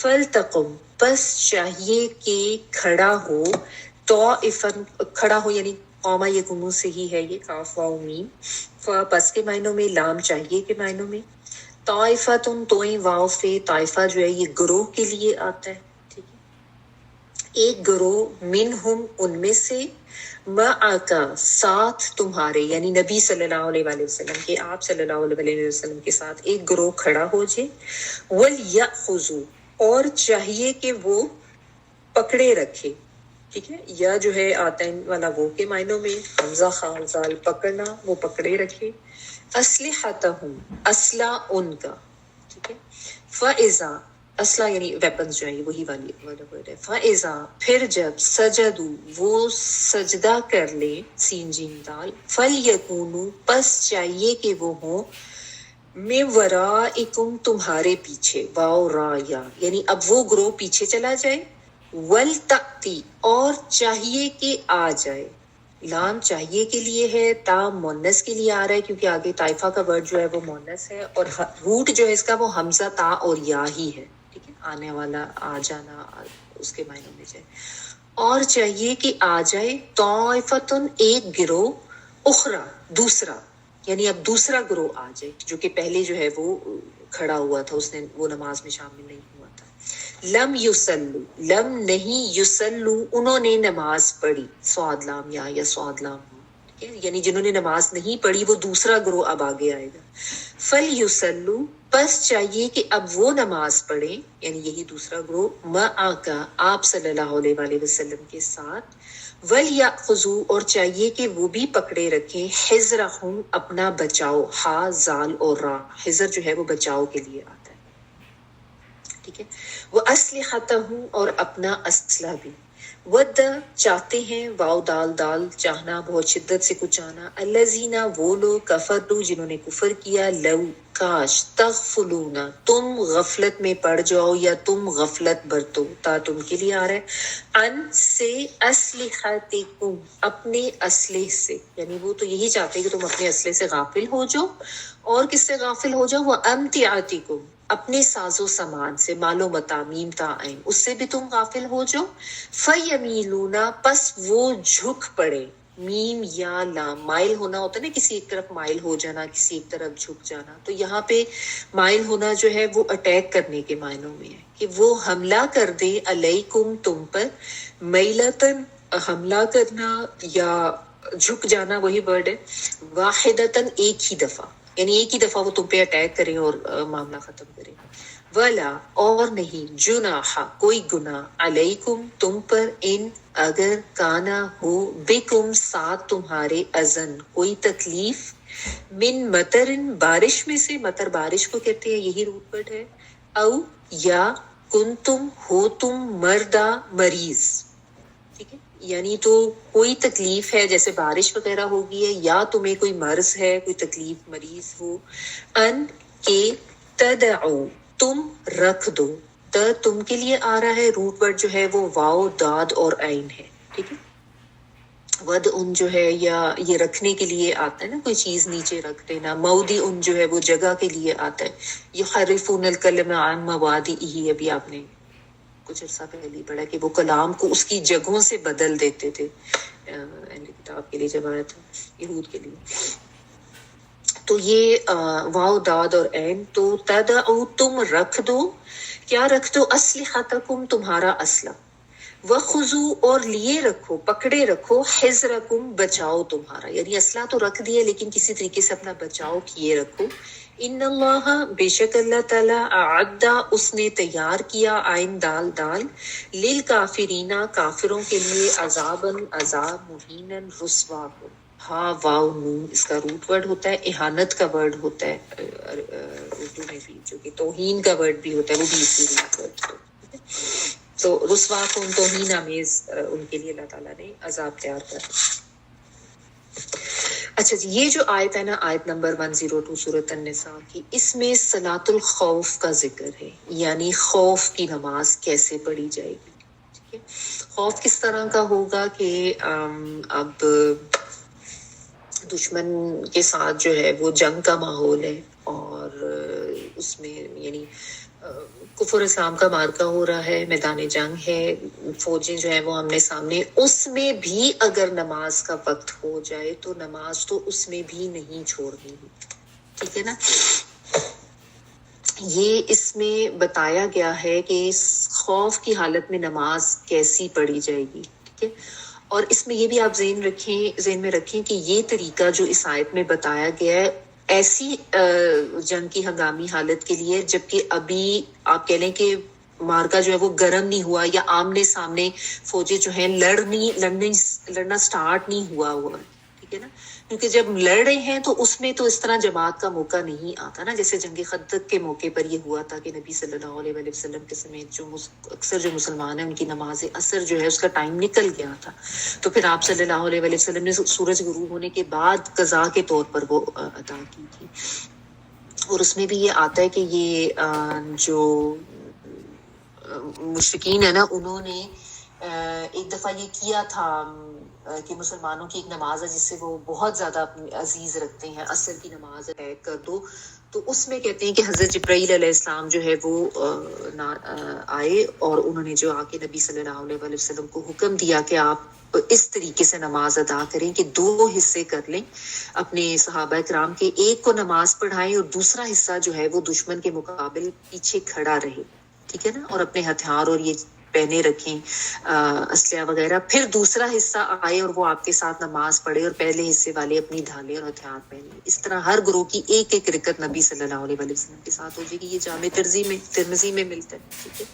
Speaker 1: فلتقم پس چاہیے کہ کھڑا ہو، طائفن کھڑا ہو یعنی قوما یقومو سے ہی ہے یہ، قاف واو میم، پس کے معنوں میں، لام چاہیے کے معنوں میں، طائفتن توئیں واو فے، طائفہ جو ہے یہ گروہ کے لیے آتا ہے، ٹھیک ہے، ایک گروہ، منہم ان میں سے، معک ساتھ تمہارے یعنی نبی صلی اللہ علیہ وسلم کے، آپ صلی اللہ علیہ وسلم کے ساتھ ایک گروہ کھڑا ہو جائے، وَلْيَأْخُذُوا اور چاہیے کہ وہ پکڑے رکھے، ٹھیک ہے، یا جو ہے آتا ہے والا وہ کے معنوں میں، حمزہ خال زال پکڑنا، وہ پکڑے رکھے، اسلحتہم اسلحہ ان کا، ٹھیک ہے، فَإِذَا اسلحہ یعنی ویپنز جو ہیں وہی والی ورڈ ہے، فَإِذَا پھر جب سجدوا وہ سجدہ کر لے، سین جیم دال، فَلْيَكُونُوا پس چاہیے کہ وہ ہوں، مِن وَرَائِكُمْ تمہارے پیچھے، واو را یا یعنی اب وہ گروہ پیچھے چلا جائے، وَلْتَأْتِ اور چاہیے کہ آ جائے، لام چاہیے کے لیے ہے، تا مونس کے لیے آ رہا ہے کیونکہ آگے طائفہ کا ورڈ جو ہے وہ مونس ہے، اور روٹ جو ہے اس کا وہ حمزہ تا اور یا ہی ہے، ٹھیک ہے، آنے والا، آ جانا، اس کے معنوں میں جائے، اور چاہیے کہ آ جائے، طائفتن ایک گروہ، اخرى دوسرا یعنی اب دوسرا گروہ آ جائے جو کہ پہلے جو ہے وہ کھڑا ہوا تھا، اس نے وہ نماز میں شامل نہیں ہوا تھا، لم یصلو لم نہیں، یصلو انہوں نے نماز پڑھی، سواد لام یا سواد لام، یعنی جنہوں نے نماز نہیں پڑھی وہ دوسرا گروہ اب آگے آئے گا، فَلْيُصَلُّوا بس چاہیے کہ اب وہ نماز پڑھیں یعنی یہی دوسرا گروہ، مَعَکَ آپ صلی اللہ علیہ وسلم کے ساتھ، وَلْيَأْخُذُوا اور چاہیے کہ وہ بھی پکڑے رکھیں، حِذْرَهُمْ اپنا بچاؤ، ہا زال اور را، حِذر جو ہے وہ بچاؤ کے لیے آتا ہے، ٹھیک ہے. وَأَسْلِحَتَهُمْ اور اپنا اسلحہ بھی. ود چاہتے ہیں، واو دال دال چاہنا، بہت شدت سے کچھ چاہنا. الذین وہ لوگ کفروا جنہوں نے کفر کیا، لو کاش، تغفلون تم غفلت میں پڑ جاؤ یا تم غفلت برتو. تا تم کے لیے آ رہا ہے. ان سے اسلحتکم اپنے اسلحے سے، یعنی وہ تو یہی چاہتے ہیں کہ تم اپنے اسلحے سے غافل ہو جاؤ. اور کس سے غافل ہو جاؤ؟ وَأَمْتِعَتِكُمْ اپنے ساز و سامان سے، مال و متاع، میم تا عین، اس سے بھی تم غافل ہو جاؤ. فَيَمِيلُونَ پس وہ جھک پڑے. میم یا لام، مائل ہونا ہوتا ہے نا، کسی ایک طرف مائل ہو جانا، کسی ایک طرف جھک جانا. تو یہاں پہ مائل ہونا جو ہے وہ اٹیک کرنے کے معنوں میں ہے، کہ وہ حملہ کر دے علیکم تم پر، میلتن حملہ کرنا یا جھک جانا، وہی ورڈ ہے. واحدتن ایک ہی دفعہ، یعنی ایک ہی دفعہ وہ تم پہ اٹیک کریں اور معاملہ ختم کریں. ولا اور نہیں، جناح کوئی گناہ، علیکم تم پر، ان اگر کانا ہو، بکم ساتھ تمہارے، اذن کوئی تکلیف، من مطرن بارش میں سے، مطر بارش کو کہتے ہیں، یہی روٹ ورڈ ہے. او یا کنتم ہو تم، مردہ مریض. ٹھیک ہے، یعنی تو کوئی تکلیف ہے جیسے بارش وغیرہ ہوگی ہے، یا تمہیں کوئی مرض ہے، کوئی تکلیف، مریض ہو. ان کے تدعو تم رکھ دو. تم کے لیے آ رہا ہے، روٹ ورڈ جو ہے وہ واو داد اور عین ہے. ٹھیک ہے. ود ان جو ہے یا یہ رکھنے کے لیے آتا ہے نا، کوئی چیز نیچے رکھ دینا. مودی ان جو ہے وہ جگہ کے لیے آتا ہے. یحرفون الکلم عن مواضعہ، ابھی آپ نے کچھ عرصہ پہلے پڑھا کہ وہ کلام کو اس کی جگہوں سے بدل دیتے تھے. اہل کتاب کے لیے جب آیا تھا، یہود کے لیے. تو یہ واو داد اور عین. تو تدعو تم رکھ دو، کیا رکھ دو؟ اسلحتکم تمہارا اسلحہ. وخذو اور لیے رکھو، پکڑے رکھو، حذرکم بچاؤ تمہارا، یعنی اسلحہ تو رکھ دیا لیکن کسی طریقے سے اپنا بچاؤ کیے رکھو. ان اللہ بے شک اللہ تعالی، اعد اس نے تیار کیا، آئین دال دال، للکافرین کافروں کے لیے، عذابن عذاب، مہینن رسوا کو. ہاں واو نون اس کا روٹ ورڈ ہوتا ہے، اہانت کا ورڈ ہوتا ہے اردو میں بھی، جو کہ توہین کا ورڈ بھی ہوتا ہے، وہ بھی اسی روٹ ورڈ ہے. تو رسوا کن، توہین آمیز ان کے لیے اللہ تعالیٰ نے عذاب تیار کر. اچھا جی، یہ جو آیت ہے نا، آیت نمبر 102 سورۃ النساء کی، اس میں صلاۃ الخوف کا ذکر ہے، یعنی خوف کی نماز کیسے پڑھی جائے گی. ٹھیک ہے. خوف کس طرح کا ہوگا کہ اب دشمن کے ساتھ جو ہے وہ جنگ کا ماحول ہے، اور اس میں یعنی کفر اسلام کا مارکا ہو رہا ہے، میدان جنگ ہے، فوجیں جو ہیں وہ آمنے سامنے. اس میں بھی اگر نماز کا وقت ہو جائے تو نماز تو اس میں بھی نہیں چھوڑنی. ٹھیک ہے نا. یہ اس میں بتایا گیا ہے کہ اس خوف کی حالت میں نماز کیسی پڑھی جائے گی. ٹھیک ہے. اور اس میں یہ بھی آپ ذہن میں رکھیں کہ یہ طریقہ جو اس آیت میں بتایا گیا ہے ایسی جنگ کی ہنگامی حالت کے لیے جبکہ ابھی آپ کہہ لیں کہ مارکا جو ہے وہ گرم نہیں ہوا، یا آمنے سامنے فوجیں جو ہیں لڑنا سٹارٹ نہیں ہوا. ٹھیک ہے نا. کیونکہ جب لڑ رہے ہیں تو اس میں تو اس طرح جماعت کا موقع نہیں آتا نا، جیسے جنگ خندق کے موقع پر یہ ہوا تھا کہ نبی صلی اللہ علیہ وسلم کے سمیت جو اکثر جو مسلمان ہیں ان کی نماز اثر جو ہے اس کا ٹائم نکل گیا تھا. تو پھر آپ صلی اللہ علیہ وسلم نے سورج غروب ہونے کے بعد قضا کے طور پر وہ ادا کی تھی. اور اس میں بھی یہ آتا ہے کہ یہ جو مشرکین ہے نا، انہوں نے ایک دفعہ یہ کیا تھا کہ مسلمانوں کی ایک نماز ہے جس سے وہ بہت زیادہ اپنی عزیز رکھتے ہیں، عصر کی نماز اٹیک کر دو. تو اس میں کہتے ہیں کہ حضرت جبرائیل علیہ السلام جو ہے وہ آئے اور انہوں نے جو آ کے نبی صلی اللہ علیہ وسلم کو حکم دیا کہ آپ اس طریقے سے نماز ادا کریں کہ 2 حصے کر لیں اپنے صحابہ کرام کے، ایک کو نماز پڑھائیں اور دوسرا حصہ جو ہے وہ دشمن کے مقابل پیچھے کھڑا رہے. ٹھیک ہے نا. اور اپنے ہتھیار اور یہ پہنے رکھیں اسلحہ وغیرہ. پھر دوسرا حصہ آئے اور وہ آپ کے ساتھ نماز پڑھے اور پہلے حصے والے اپنی ڈھالیں اور ہتھیار پہنے. اس طرح ہر گروہ کی ایک ایک رکعت نبی صلی اللہ علیہ وسلم کے ساتھ ہو جائے گی. یہ جامع ترمذی میں ملتا ہے. ٹھیک ہے.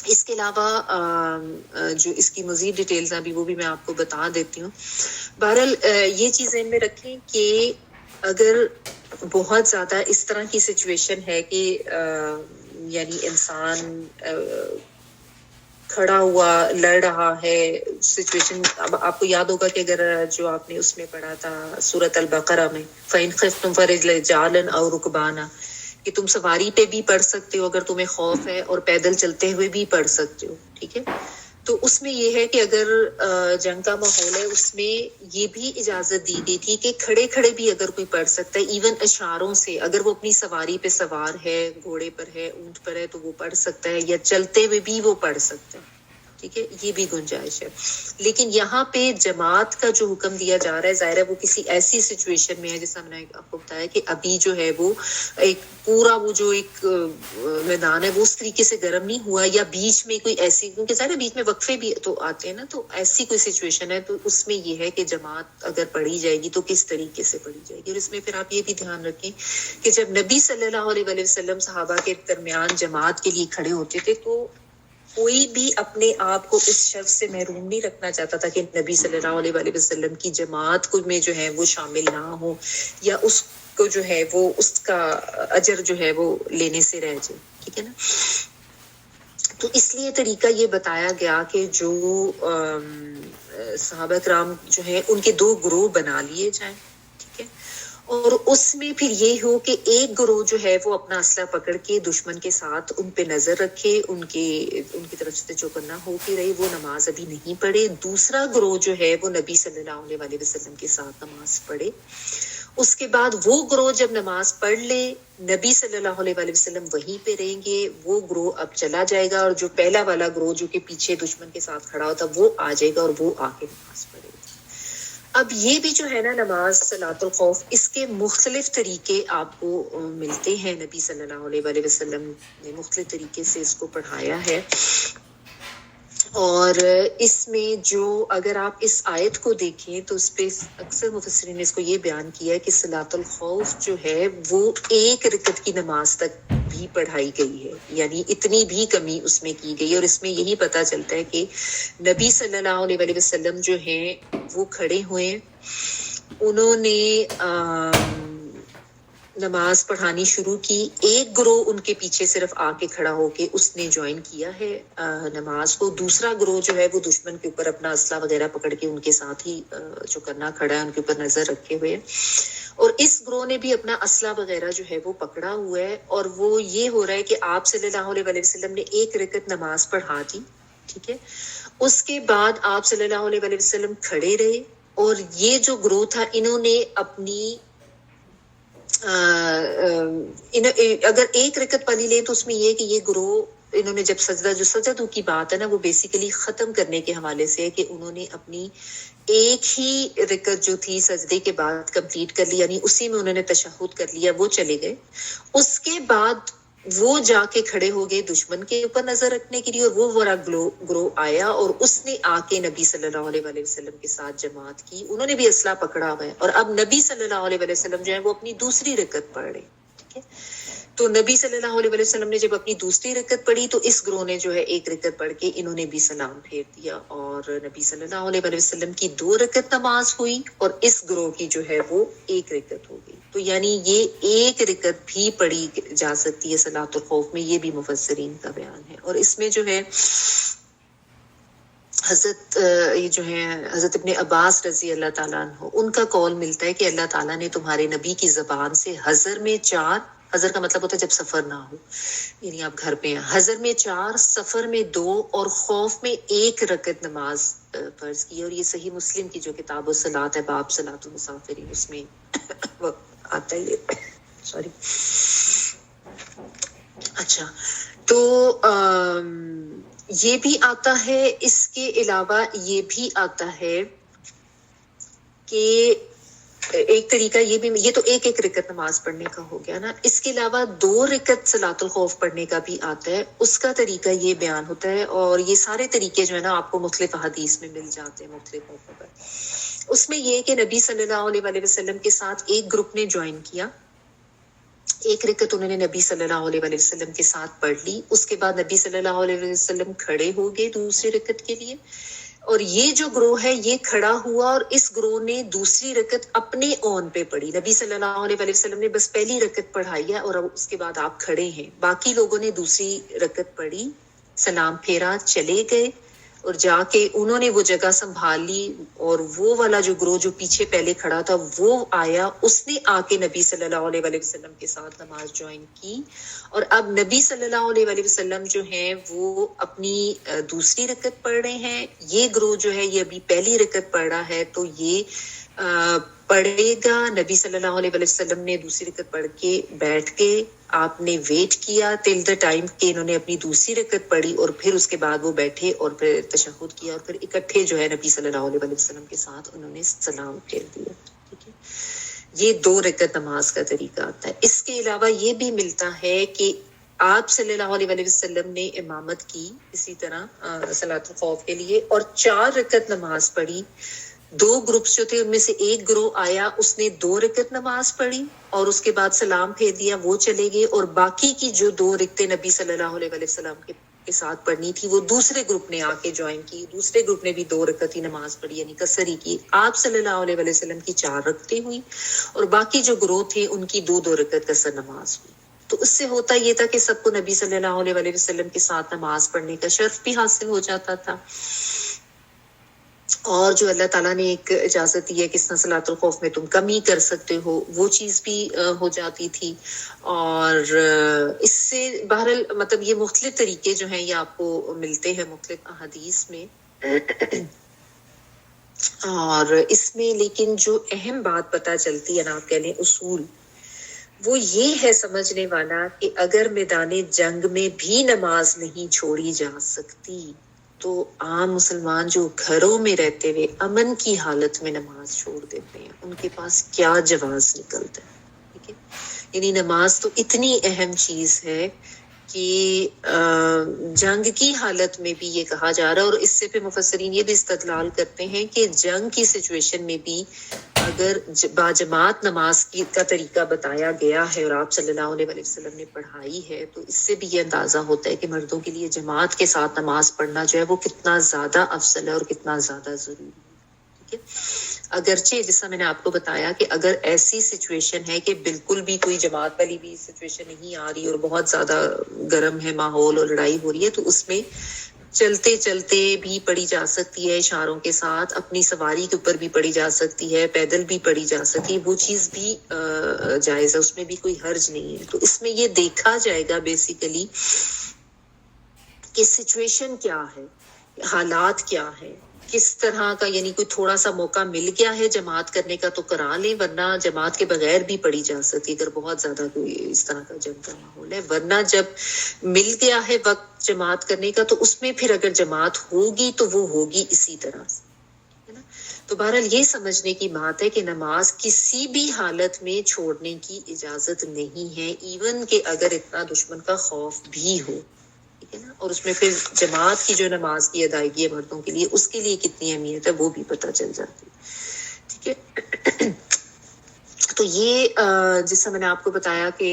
Speaker 1: اس کے علاوہ جو اس کی مزید ڈیٹیلز ابھی وہ بھی میں آپ کو بتا دیتی ہوں. بہرحال یہ چیز ذہن میں رکھیں کہ اگر بہت زیادہ اس طرح کی سچویشن ہے کہ یعنی انسان کھڑا ہوا لڑ رہا ہے سچویشن. اب آپ کو یاد ہوگا کہ اگر جو آپ نے اس میں پڑھا تھا سورۃ البقرہ میں فَإِنْ خِفْتُمْ فَرِجَالًا أَوْ رُكْبَانًا کہ تم سواری پہ بھی پڑھ سکتے ہو اگر تمہیں خوف ہے اور پیدل چلتے ہوئے بھی پڑھ سکتے ہو. ٹھیک ہے. تو اس میں یہ ہے کہ اگر جنگ کا ماحول ہے اس میں یہ بھی اجازت دی گئی تھی کہ کھڑے کھڑے بھی اگر کوئی پڑھ سکتا ہے ایون اشاروں سے. اگر وہ اپنی سواری پہ سوار ہے گھوڑے پر ہے اونٹ پر ہے تو وہ پڑھ سکتا ہے یا چلتے ہوئے بھی وہ پڑھ سکتا ہے. ٹھیک ہے. یہ بھی گنجائش ہے. لیکن یہاں پہ جماعت کا جو حکم دیا جا رہا ہے ظاہر ہے وہ کسی ایسی سچویشن میں ہے جیسا میں نے آپ کو بتایا کہ ابھی جو ہے وہ ایک پورا وہ جو ایک میدان ہے وہ اس طریقے سے گرم نہیں ہوا یا بیچ میں کوئی ایسی, کیونکہ ظاہر ہے بیچ میں وقفے بھی تو آتے ہیں نا, تو ایسی کوئی سچویشن ہے تو اس میں یہ ہے کہ جماعت اگر پڑھی جائے گی تو کس طریقے سے پڑھی جائے گی. اور اس میں پھر آپ یہ بھی دھیان رکھیں کہ جب نبی صلی اللہ علیہ وسلم صحابہ کے درمیان جماعت کے لیے کھڑے ہوتے تھے تو کوئی بھی اپنے آپ کو اس شخص سے محروم نہیں رکھنا چاہتا تھا کہ نبی صلی اللہ علیہ وسلم کی جماعت کو میں جو ہے وہ شامل نہ ہو یا اس کو جو ہے وہ اس کا اجر جو ہے وہ لینے سے رہ جائے. ٹھیک ہے نا. تو اس لیے طریقہ یہ بتایا گیا کہ جو صحابہ کرام جو ہے ان کے 2 گروہ بنا لیے جائیں. ٹھیک ہے. اور اس میں پھر یہ ہو کہ ایک گروہ جو ہے وہ اپنا اسلحہ پکڑ کے دشمن کے ساتھ ان پہ نظر رکھے, ان کی طرف سے جو کرنا ہو کے رہے وہ نماز ابھی نہیں پڑھے. دوسرا گروہ جو ہے وہ نبی صلی اللہ علیہ وسلم کے ساتھ نماز پڑھے. اس کے بعد وہ گروہ جب نماز پڑھ لے نبی صلی اللہ علیہ وسلم وہیں پہ رہیں گے, وہ گروہ اب چلا جائے گا اور جو پہلا والا گروہ جو کہ پیچھے دشمن کے ساتھ کھڑا ہوتا وہ آ جائے گا اور وہ آ کے نماز پڑھے گا. اب یہ بھی جو ہے نا نماز صلاۃ الخوف اس کے مختلف طریقے آپ کو ملتے ہیں. نبی صلی اللہ علیہ وسلم نے مختلف طریقے سے اس کو پڑھایا ہے. اور اس میں جو اگر آپ اس آیت کو دیکھیں تو اس پہ اکثر مفسرین نے اس کو یہ بیان کیا ہے کہ صلاۃ الخوف جو ہے وہ 1 رکعت کی نماز تک بھی پڑھائی گئی ہے, یعنی اتنی بھی کمی اس میں کی گئی. اور اس میں یہی پتہ چلتا ہے کہ نبی صلی اللہ علیہ وسلم جو ہیں وہ کھڑے ہوئے, انہوں نے نماز پڑھانی شروع کی. ایک گروہ ان کے پیچھے صرف آ کے کھڑا ہو کے اس نے جوائن کیا ہے نماز کو. دوسرا گروہ جو ہے وہ دشمن کے اوپر اپنا اسلحہ وغیرہ پکڑ کے ان کے ساتھ ہی جو کرنا کھڑا ہے ان کے اوپر نظر رکھے ہوئے. اور اس گروہ نے بھی اپنا اسلحہ وغیرہ جو ہے وہ پکڑا ہوا ہے. اور وہ یہ ہو رہا ہے کہ آپ صلی اللہ علیہ وسلم نے 1 رکعت نماز پڑھا دی. ٹھیک ہے. اس کے بعد آپ صلی اللہ علیہ وسلم کھڑے رہے اور یہ جو گروہ تھا انہوں نے اپنی اگر 1 رکعت پڑھی لیں تو اس میں یہ کہ یہ گروہ انہوں نے جب سجدہ کی بات ہے نا وہ بیسیکلی ختم کرنے کے حوالے سے ہے کہ انہوں نے اپنی ایک ہی رکعت جو تھی سجدے کے بعد کمپلیٹ کر لی, یعنی اسی میں انہوں نے تشہد کر لیا, وہ چلے گئے. اس کے بعد وہ جا کے کھڑے ہو گئے دشمن کے اوپر نظر رکھنے کے لیے اور وہ بڑا گروہ آیا اور اس نے آ کے نبی صلی اللہ علیہ وسلم کے ساتھ جماعت کی. انہوں نے بھی اسلحہ پکڑا ہوا ہے اور اب نبی صلی اللہ علیہ وسلم جو ہے وہ اپنی دوسری رکعت پڑھ رہے. ٹھیک ہے. تو نبی صلی اللہ علیہ وسلم نے جب اپنی دوسری رکعت پڑھی تو اس گروہ نے جو ہے 1 رکعت پڑھ کے انہوں نے بھی سلام پھیر دیا اور نبی صلی اللہ علیہ وسلم کی 2 رکعت نماز ہوئی اور اس گروہ کی جو ہے وہ 1 رکعت ہو گئی. تو یعنی یہ 1 رکعت بھی پڑھی جا سکتی ہے صلاۃ الخوف میں, یہ بھی مفسرین کا بیان ہے. اور اس میں جو ہے حضرت ابن عباس رضی اللہ تعالیٰ عنہ ان کا قول ملتا ہے کہ اللہ تعالیٰ نے تمہارے نبی کی زبان سے حضر میں 4, حضر کا مطلب ہوتا ہے جب سفر نہ ہو, یعنی آپ گھر پہ ہیں, حضر میں 4, سفر میں 2 اور خوف میں 1 رکعت نماز فرض کی. اور یہ صحیح مسلم کی جو کتاب الصلاۃ ہے باب صلاۃ المسافرین اس میں آتا ہے یہ. سوری. اچھا تو یہ بھی آتا ہے. اس کے علاوہ یہ بھی آتا ہے کہ ایک طریقہ یہ بھی, یہ تو 1 رکعت نماز پڑھنے کا ہو گیا نا. اس کے علاوہ 2 رکعت صلاۃ الخوف پڑھنے کا بھی آتا ہے. اس کا طریقہ یہ بیان ہوتا ہے اور یہ سارے طریقے جو ہے نا آپ کو مختلف حدیث میں مل جاتے ہیں مختلف موقعوں پر. اس میں یہ کہ نبی صلی اللہ علیہ وسلم کے ساتھ ایک گروپ نے جوائن کیا, 1 رکعت انہوں نے نبی صلی اللہ علیہ وسلم کے ساتھ پڑھ لی. اس کے بعد نبی صلی اللہ علیہ وسلم کھڑے ہو گئے دوسری رکعت کے لیے. اور یہ جو گروہ ہے یہ کھڑا ہوا اور اس گروہ نے دوسری رکعت اپنے اون پہ پڑھی. نبی صلی اللہ علیہ وسلم نے بس پہلی رکعت پڑھائی ہے اور اب اس کے بعد آپ کھڑے ہیں, باقی لوگوں نے دوسری رکعت پڑھی, سلام پھیرا, چلے گئے اور جا کے انہوں نے وہ جگہ سنبھال لی. اور وہ والا جو گروہ جو پیچھے پہلے کھڑا تھا وہ آیا, اس نے آ کے نبی صلی اللہ علیہ وسلم کے ساتھ نماز جوائن کی. اور اب نبی صلی اللہ علیہ وسلم جو ہیں وہ اپنی دوسری رکعت پڑھ رہے ہیں, یہ گروہ جو ہے یہ ابھی پہلی رکعت پڑھ رہا ہے. تو یہ پڑھے گا. نبی صلی اللہ علیہ وسلم نے دوسری رکعت پڑھ کے بیٹھ کے, آپ نے ویٹ کیا ٹل دا ٹائم کہ انہوں نے اپنی دوسری رکعت پڑھی, اور پھر اس کے بعد وہ بیٹھے اور پھر تشہد کیا, اور پھر اکٹھے جو ہے نبی صلی اللہ علیہ وسلم کے ساتھ انہوں نے سلام پھیر دیا. ٹھیک ہے, یہ 2 رکعت نماز کا طریقہ آتا ہے. اس کے علاوہ یہ بھی ملتا ہے کہ آپ صلی اللہ علیہ وسلم نے امامت کی اسی طرح صلاۃ الخوف کے لیے, اور 4 رکعت نماز پڑھی. 2 گروپس جو تھے ان میں سے ایک گروہ آیا, اس نے 2 رکعت نماز پڑھی اور اس کے بعد سلام پھیر دیا, وہ چلے گئے. اور باقی کی جو 2 رکعتیں نبی صلی اللہ علیہ وسلم کے ساتھ پڑھنی تھی وہ دوسرے گروپ نے آ کے جوائن کی. دوسرے گروپ نے بھی 2 رکعت ہی نماز پڑھی, یعنی قصر ہی کی. آپ صلی اللہ علیہ وسلم کی 4 رکعتیں ہوئی اور باقی جو گروہ تھے ان کی 2 رکعت قصر نماز ہوئی. تو اس سے ہوتا یہ تھا کہ سب کو نبی صلی اللہ علیہ وسلم کے ساتھ نماز پڑھنے کا شرف بھی حاصل ہو جاتا تھا. اور جو اللہ تعالیٰ نے ایک اجازت دی ہے کہ صلاۃ الخوف میں تم کمی کر سکتے ہو, وہ چیز بھی ہو جاتی تھی. اور اس سے بہرحال مطلب یہ مختلف طریقے جو ہیں یہ آپ کو ملتے ہیں مختلف احادیث میں. اور اس میں لیکن جو اہم بات پتہ چلتی ہے نا, آپ کہہ لیں اصول, وہ یہ ہے سمجھنے والا کہ اگر میدان جنگ میں بھی نماز نہیں چھوڑی جا سکتی تو عام مسلمان جو گھروں میں رہتے ہوئے امن کی حالت میں نماز چھوڑ دیتے ہیں, ان کے پاس کیا جواز نکلتا ہے. ٹھیک ہے, یعنی نماز تو اتنی اہم چیز ہے کہ جنگ کی حالت میں بھی یہ کہا جا رہا ہے. اور اس سے پھر مفسرین یہ بھی استدلال کرتے ہیں کہ جنگ کی سچویشن میں بھی اگر باجماعت نماز کا طریقہ بتایا گیا ہے اور آپ صلی اللہ علیہ وسلم نے پڑھائی ہے, تو اس سے بھی یہ اندازہ ہوتا ہے کہ مردوں کے لیے جماعت کے ساتھ نماز پڑھنا جو ہے وہ کتنا زیادہ افضل ہے اور کتنا زیادہ ضروری ہے. ٹھیک ہے, اگرچہ جیسا میں نے آپ کو بتایا کہ اگر ایسی سچویشن ہے کہ بالکل بھی کوئی جماعت والی بھی سچویشن نہیں آ رہی اور بہت زیادہ گرم ہے ماحول اور لڑائی ہو رہی ہے, تو اس میں چلتے چلتے بھی پڑھی جا سکتی ہے اشاروں کے ساتھ, اپنی سواری کے اوپر بھی پڑھی جا سکتی ہے, پیدل بھی پڑھی جا سکتی ہے, وہ چیز بھی جائز ہے, اس میں بھی کوئی حرج نہیں ہے. تو اس میں یہ دیکھا جائے گا بیسیکلی کہ سچویشن کیا ہے, حالات کیا ہے, کس طرح کا, یعنی کوئی تھوڑا سا موقع مل گیا ہے جماعت کرنے کا تو کرا لیں, ورنہ جماعت کے بغیر بھی پڑھی جا سکتی اگر بہت زیادہ کوئی اس طرح کا جنگ کا ماحول ہے. ورنہ جب مل گیا ہے وقت جماعت کرنے کا تو اس میں پھر اگر جماعت ہوگی تو وہ ہوگی اسی طرح سے, ہے نا. تو بہرحال یہ سمجھنے کی بات ہے کہ نماز کسی بھی حالت میں چھوڑنے کی اجازت نہیں ہے, ایون کہ اگر اتنا دشمن کا خوف بھی ہو. ٹھیک ہے نا, اور اس میں پھر جماعت کی جو نماز کی ادائیگی ہے مردوں کے لیے, اس کے لیے کتنی اہمیت ہے وہ بھی پتہ چل جاتی ہے. ٹھیک ہے, تو یہ جیسا میں نے آپ کو بتایا کہ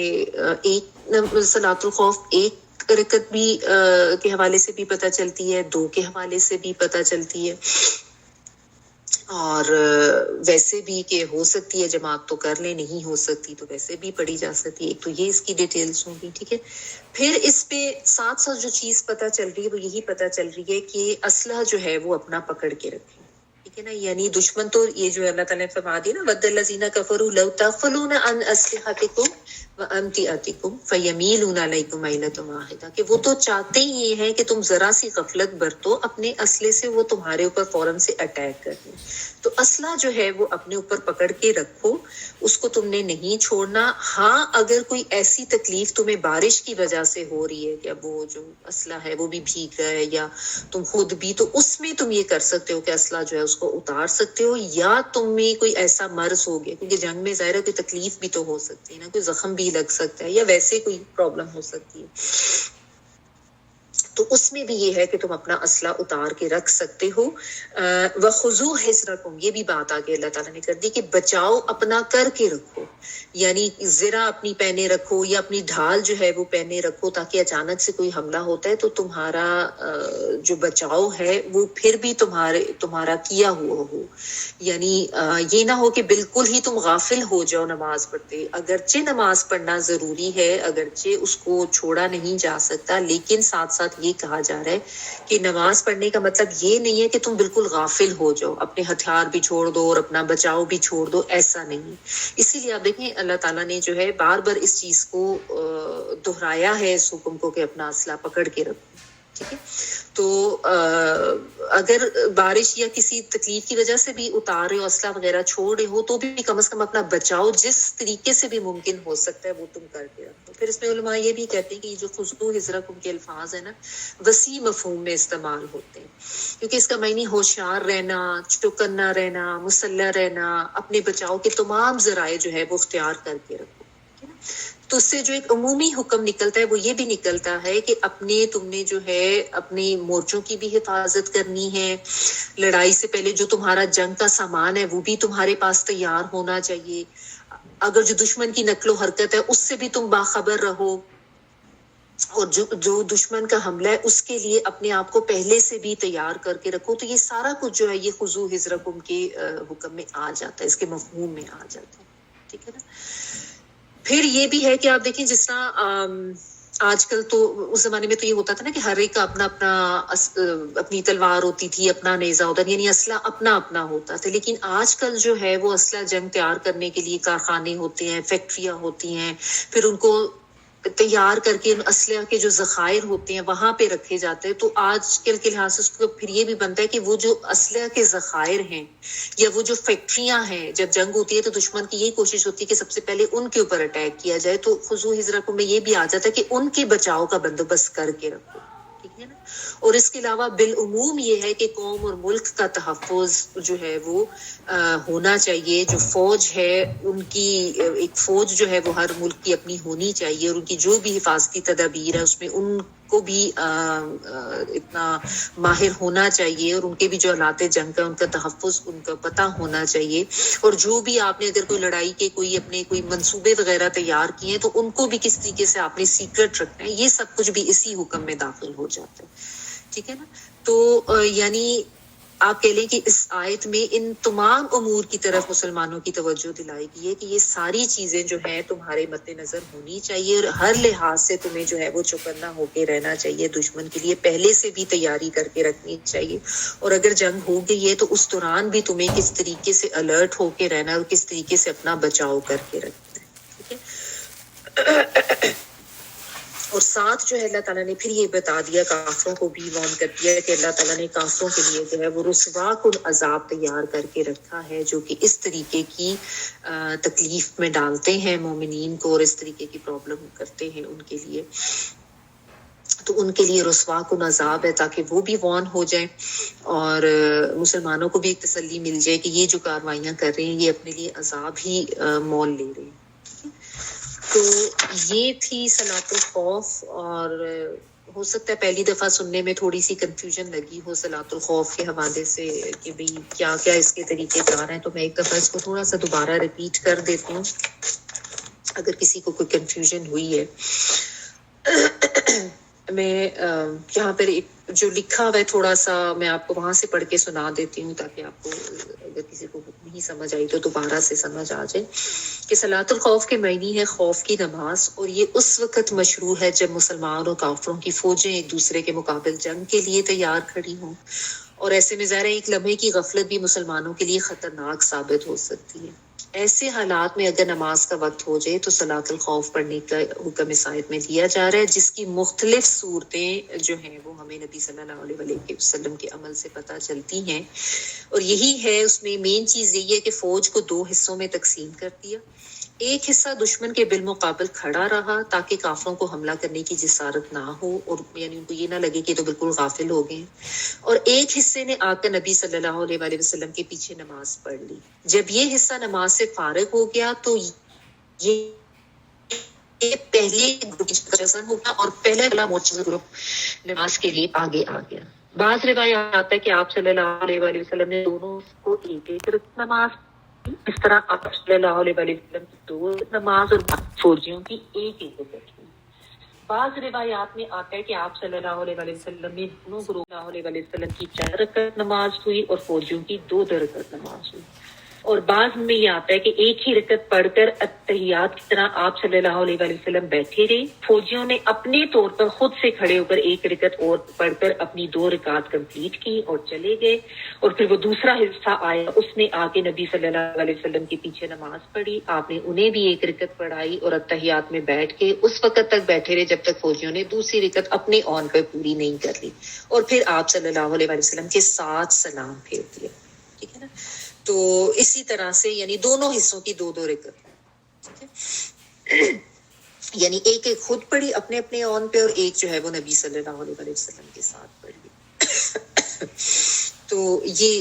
Speaker 1: ایک صلاۃ الخوف ایک رکعت بھی کے حوالے سے بھی پتہ چلتی ہے, 2 کے حوالے سے بھی پتہ چلتی ہے, اور ویسے بھی کہ ہو سکتی ہے جماعت تو کر لیں, نہیں ہو سکتی تو ویسے بھی پڑھی جا سکتی ہے. ایک تو یہ اس کی ڈیٹیلز ہوں گی. ٹھیک ہے, پھر اس پہ ساتھ ساتھ جو چیز پتہ چل رہی ہے وہ یہی پتہ چل رہی ہے کہ اسلحہ جو ہے وہ اپنا پکڑ کے رکھیں. ٹھیک ہے نا, یعنی دشمن تو یہ جو اللہ تعالیٰ نے فرما دیا نا, وَدَّ الَّذِينَ كَفَرُوا لَوْ تَغْفُلُونَ عَنْ أَسْلِحَتِكُمْ وَأَمْتِعَتِكُمْ فَيَمِيلُونَ عَلَيْكُمْ مَيْلَةً وَاحِدَةً, کہ وہ تو چاہتے ہی یہ ہیں کہ تم ذرا سی غفلت برتو اپنے اسلحے سے, وہ تمہارے اوپر فوراً سے اٹیک کر دیں. تو اسلحہ جو ہے وہ اپنے اوپر پکڑ کے رکھو, اس کو تم نے نہیں چھوڑنا. ہاں اگر کوئی ایسی تکلیف تمہیں بارش کی وجہ سے ہو رہی ہے کہ اب وہ جو اسلحہ ہے وہ بھی بھیگ رہا ہے یا تم خود بھی, تو اس میں تم یہ کر سکتے ہو کہ اسلحہ جو ہے اس کو اتار سکتے ہو. یا تم میں کوئی ایسا مرض ہو گیا, کیونکہ جنگ میں ظاہر ہے کوئی تکلیف بھی تو ہو سکتی ہے نا, کوئی زخم بھی لگ سکتا ہے یا ویسے کوئی پرابلم ہو سکتی ہے, تو اس میں بھی یہ ہے کہ تم اپنا اسلحہ اتار کے رکھ سکتے ہو. وَخُذُوا حِذْرَكُمْ، یہ بھی بات آگے اللہ تعالیٰ نے کر دی کہ بچاؤ اپنا کر کے رکھو، یعنی زرہ اپنی پہنے رکھو یا اپنی ڈھال جو ہے وہ پہنے رکھو، تاکہ اچانک سے کوئی حملہ ہوتا ہے تو تمہارا جو بچاؤ ہے وہ پھر بھی تمہارا کیا ہوا ہو. یعنی یہ نہ ہو کہ بالکل ہی تم غافل ہو جاؤ نماز پڑھتے. اگرچہ نماز پڑھنا ضروری ہے، اگرچہ اس کو چھوڑا نہیں جا سکتا، لیکن ساتھ ساتھ یہ کہا جا رہا ہے کہ نماز پڑھنے کا مطلب یہ نہیں ہے کہ تم بالکل غافل ہو جاؤ، اپنے ہتھیار بھی چھوڑ دو اور اپنا بچاؤ بھی چھوڑ دو، ایسا نہیں. اسی لیے آپ دیکھیں اللہ تعالیٰ نے جو ہے بار بار اس چیز کو دہرایا ہے، اس حکم کو کہ اپنا اسلحہ پکڑ کے رکھو. ٹھیک ہے. تو اگر بارش یا کسی تکلیف کی وجہ سے بھی اتار رہے ہو، اسلحہ وغیرہ چھوڑ رہے ہو، تو بھی کم از کم اپنا بچاؤ جس طریقے سے بھی ممکن ہو سکتا ہے وہ تم کر کے رکھو. پھر اس میں علماء یہ بھی کہتے ہیں کہ یہ جو خُذُوا حِذْرَکُم کے الفاظ ہیں نا، وسیع مفہوم میں استعمال ہوتے ہیں، کیونکہ اس کا معنی ہوشیار رہنا، چوکنا رہنا، مسلح رہنا، اپنے بچاؤ کے تمام ذرائع جو ہے وہ اختیار کر کے رکھو. تو اس سے جو ایک عمومی حکم نکلتا ہے وہ یہ بھی نکلتا ہے کہ تم نے جو ہے اپنے مورچوں کی بھی حفاظت کرنی ہے. لڑائی سے پہلے جو تمہارا جنگ کا سامان ہے وہ بھی تمہارے پاس تیار ہونا چاہیے. اگر جو دشمن کی نقل و حرکت ہے اس سے بھی تم باخبر رہو، اور جو دشمن کا حملہ ہے اس کے لیے اپنے آپ کو پہلے سے بھی تیار کر کے رکھو. تو یہ سارا کچھ جو ہے یہ خُذُوا حِذْرَکُم کے حکم میں آ جاتا ہے، اس کے مفہوم میں آ جاتا ہے. ٹھیک ہے نا. پھر یہ بھی ہے کہ آپ دیکھیں جس طرح آج کل تو اس زمانے میں تو یہ ہوتا تھا نا کہ ہر ایک کا اپنی تلوار ہوتی تھی، اپنا نیزہ ہوتا تھا، یعنی اسلحہ اپنا اپنا ہوتا تھا. لیکن آج کل جو ہے وہ اسلحہ جنگ تیار کرنے کے لیے کارخانے ہوتے ہیں، فیکٹریاں ہوتی ہیں، پھر ان کو تیار کر کے اسلحہ کے جو ذخائر ہوتے ہیں وہاں پہ رکھے جاتے ہیں. تو آج کل کے لحاظ سے اس کو پھر یہ بھی بنتا ہے کہ وہ جو اسلحہ کے ذخائر ہیں یا وہ جو فیکٹریاں ہیں، جب جنگ ہوتی ہے تو دشمن کی یہی کوشش ہوتی ہے کہ سب سے پہلے ان کے اوپر اٹیک کیا جائے. تو خُذُوا حِذْرَکُم میں یہ بھی آ جاتا ہے کہ ان کے بچاؤ کا بندوبست کر کے رکھو. ٹھیک ہے نا. اور اس کے علاوہ بالعموم یہ ہے کہ قوم اور ملک کا تحفظ جو ہے وہ ہونا چاہیے. جو فوج ہے ان کی ایک فوج جو ہے وہ ہر ملک کی اپنی ہونی چاہیے، اور ان کی جو بھی حفاظتی تدابیر ہے اس میں ان کو بھی اتنا ماہر ہونا چاہیے، اور ان کے بھی جو آلات جنگ کا ان کا تحفظ ان کا پتہ ہونا چاہیے. اور جو بھی آپ نے اگر کوئی لڑائی کے کوئی منصوبے وغیرہ تیار کیے ہیں تو ان کو بھی کس طریقے سے آپ نے سیکرٹ رکھنا ہے، یہ سب کچھ بھی اسی حکم میں داخل ہو جاتا ہے. ٹھیک ہے نا. تو یعنی آپ کہہ لیں کہ اس آیت میں ان تمام امور کی طرف مسلمانوں کی توجہ دلائی گئی ہے کہ یہ ساری چیزیں جو ہیں تمہارے مد نظر ہونی چاہیے، اور ہر لحاظ سے تمہیں جو ہے وہ چوکنا ہو کے رہنا چاہیے. دشمن کے لیے پہلے سے بھی تیاری کر کے رکھنی چاہیے، اور اگر جنگ ہو گئی ہے تو اس دوران بھی تمہیں کس طریقے سے الرٹ ہو کے رہنا ہے اور کس طریقے سے اپنا بچاؤ کر کے رکھنا ہے. ٹھیک ہے. اور ساتھ جو ہے اللہ تعالیٰ نے پھر یہ بتا دیا، کافروں کو بھی وارن کر دیا کہ اللہ تعالیٰ نے کافروں کے لیے جو ہے وہ رسوا کن عذاب تیار کر کے رکھا ہے، جو کہ اس طریقے کی تکلیف میں ڈالتے ہیں مومنین کو اور اس طریقے کی پرابلم کرتے ہیں ان کے لیے. تو ان کے لیے رسوا کن عذاب ہے، تاکہ وہ بھی وارن ہو جائیں اور مسلمانوں کو بھی ایک تسلی مل جائے کہ یہ جو کاروائیاں کر رہے ہیں یہ اپنے لیے عذاب ہی مول لے رہے ہیں. تو یہ تھی صلاۃ الخوف. اور ہو سکتا ہے پہلی دفعہ سننے میں تھوڑی سی کنفیوژن لگی ہو صلاۃ الخوف کے حوالے سے کہ بھئی کیا کیا اس کے طریقے کار ہیں، تو میں ایک دفعہ اس کو تھوڑا سا دوبارہ ریپیٹ کر دیتی ہوں اگر کسی کو کوئی کنفیوژن ہوئی ہے. میں یہاں پر جو لکھا ہوا ہے تھوڑا سا میں آپ کو وہاں سے پڑھ کے سنا دیتی ہوں، تاکہ آپ کو اگر کسی کو نہیں سمجھ آئی تو دوبارہ سے سمجھ آ جائے. کہ صلاۃ الخوف کے معنی ہے خوف کی نماز، اور یہ اس وقت مشروع ہے جب مسلمان اور کافروں کی فوجیں ایک دوسرے کے مقابل جنگ کے لیے تیار کھڑی ہوں، اور ایسے میں ظاہر ایک لمحے کی غفلت بھی مسلمانوں کے لیے خطرناک ثابت ہو سکتی ہے. ایسے حالات میں اگر نماز کا وقت ہو جائے تو صلاۃ الخوف پڑھنے کا حکم اس آیت میں دیا جا رہا ہے، جس کی مختلف صورتیں جو ہیں وہ ہمیں نبی صلی اللہ علیہ وسلم کے عمل سے پتہ چلتی ہیں. اور یہی ہے اس میں مین چیز یہی ہے کہ فوج کو 2 حصوں میں تقسیم کر دیا. ایک حصہ دشمن کے بالمقابل کھڑا رہا تاکہ کافروں کو حملہ کرنے کی جسارت نہ ہو، اور یعنی ان کو یہ نہ لگے کہ تو بالکل غافل ہو گئے. اور ایک حصے نے آ کر نبی صلی اللہ علیہ وسلم کے پیچھے نماز پڑھ لی. جب یہ حصہ نماز سے فارغ ہو گیا تو یہ یہ پہلے گروپ کی ہوگا اور پہلا والا معجزہ گروپ نماز کے لیے آگے آ گیا. بعض روایات آتا ہے کہ آپ صلی اللہ علیہ وآلہ وسلم نے دونوں کو ایک ایک نماز، اس طرح آپ صلی اللہ علیہ وآلہ وسلم کی 2 نماز اور فوجیوں کی ایک ایک رکعت ہوئی. بعض روایات میں آتا ہے کہ آپ صلی اللہ علیہ وآلہ وسلم نے دونوں گروہ صلی اللہ علیہ وآلہ وسلم کی 4 رکعت نماز ہوئی اور فوجیوں کی 2 رکعت نماز ہوئی. اور بعض میں یہ آتا ہے کہ ایک ہی رکعت پڑھ کر اتحیات کی طرح آپ صلی اللہ علیہ وآلہ وسلم بیٹھے رہے، فوجیوں نے اپنے طور پر خود سے کھڑے ہو کر ایک رکعت اور پڑھ کر اپنی 2 رکعت کمپلیٹ کی اور چلے گئے. اور پھر وہ دوسرا حصہ آیا، اس نے آ کے نبی صلی اللہ علیہ وسلم کے پیچھے نماز پڑھی، آپ نے انہیں بھی ایک رکعت پڑھائی اور اتحیات میں بیٹھ کے اس وقت تک بیٹھے رہے جب تک فوجیوں نے دوسری رکعت اپنے آن پہ پوری نہیں کر لی، اور پھر آپ صلی اللہ علیہ وسلم کے ساتھ سلام پھیر دیا. ٹھیک ہے نا. تو اسی طرح سے یعنی دونوں حصوں کی 2 رکعت، ٹھیک ہے، یعنی ایک ایک خود پڑھی اپنے اپنے آن پہ اور ایک جو ہے وہ نبی صلی اللہ علیہ وسلم کے ساتھ پڑھ لی. تو یہ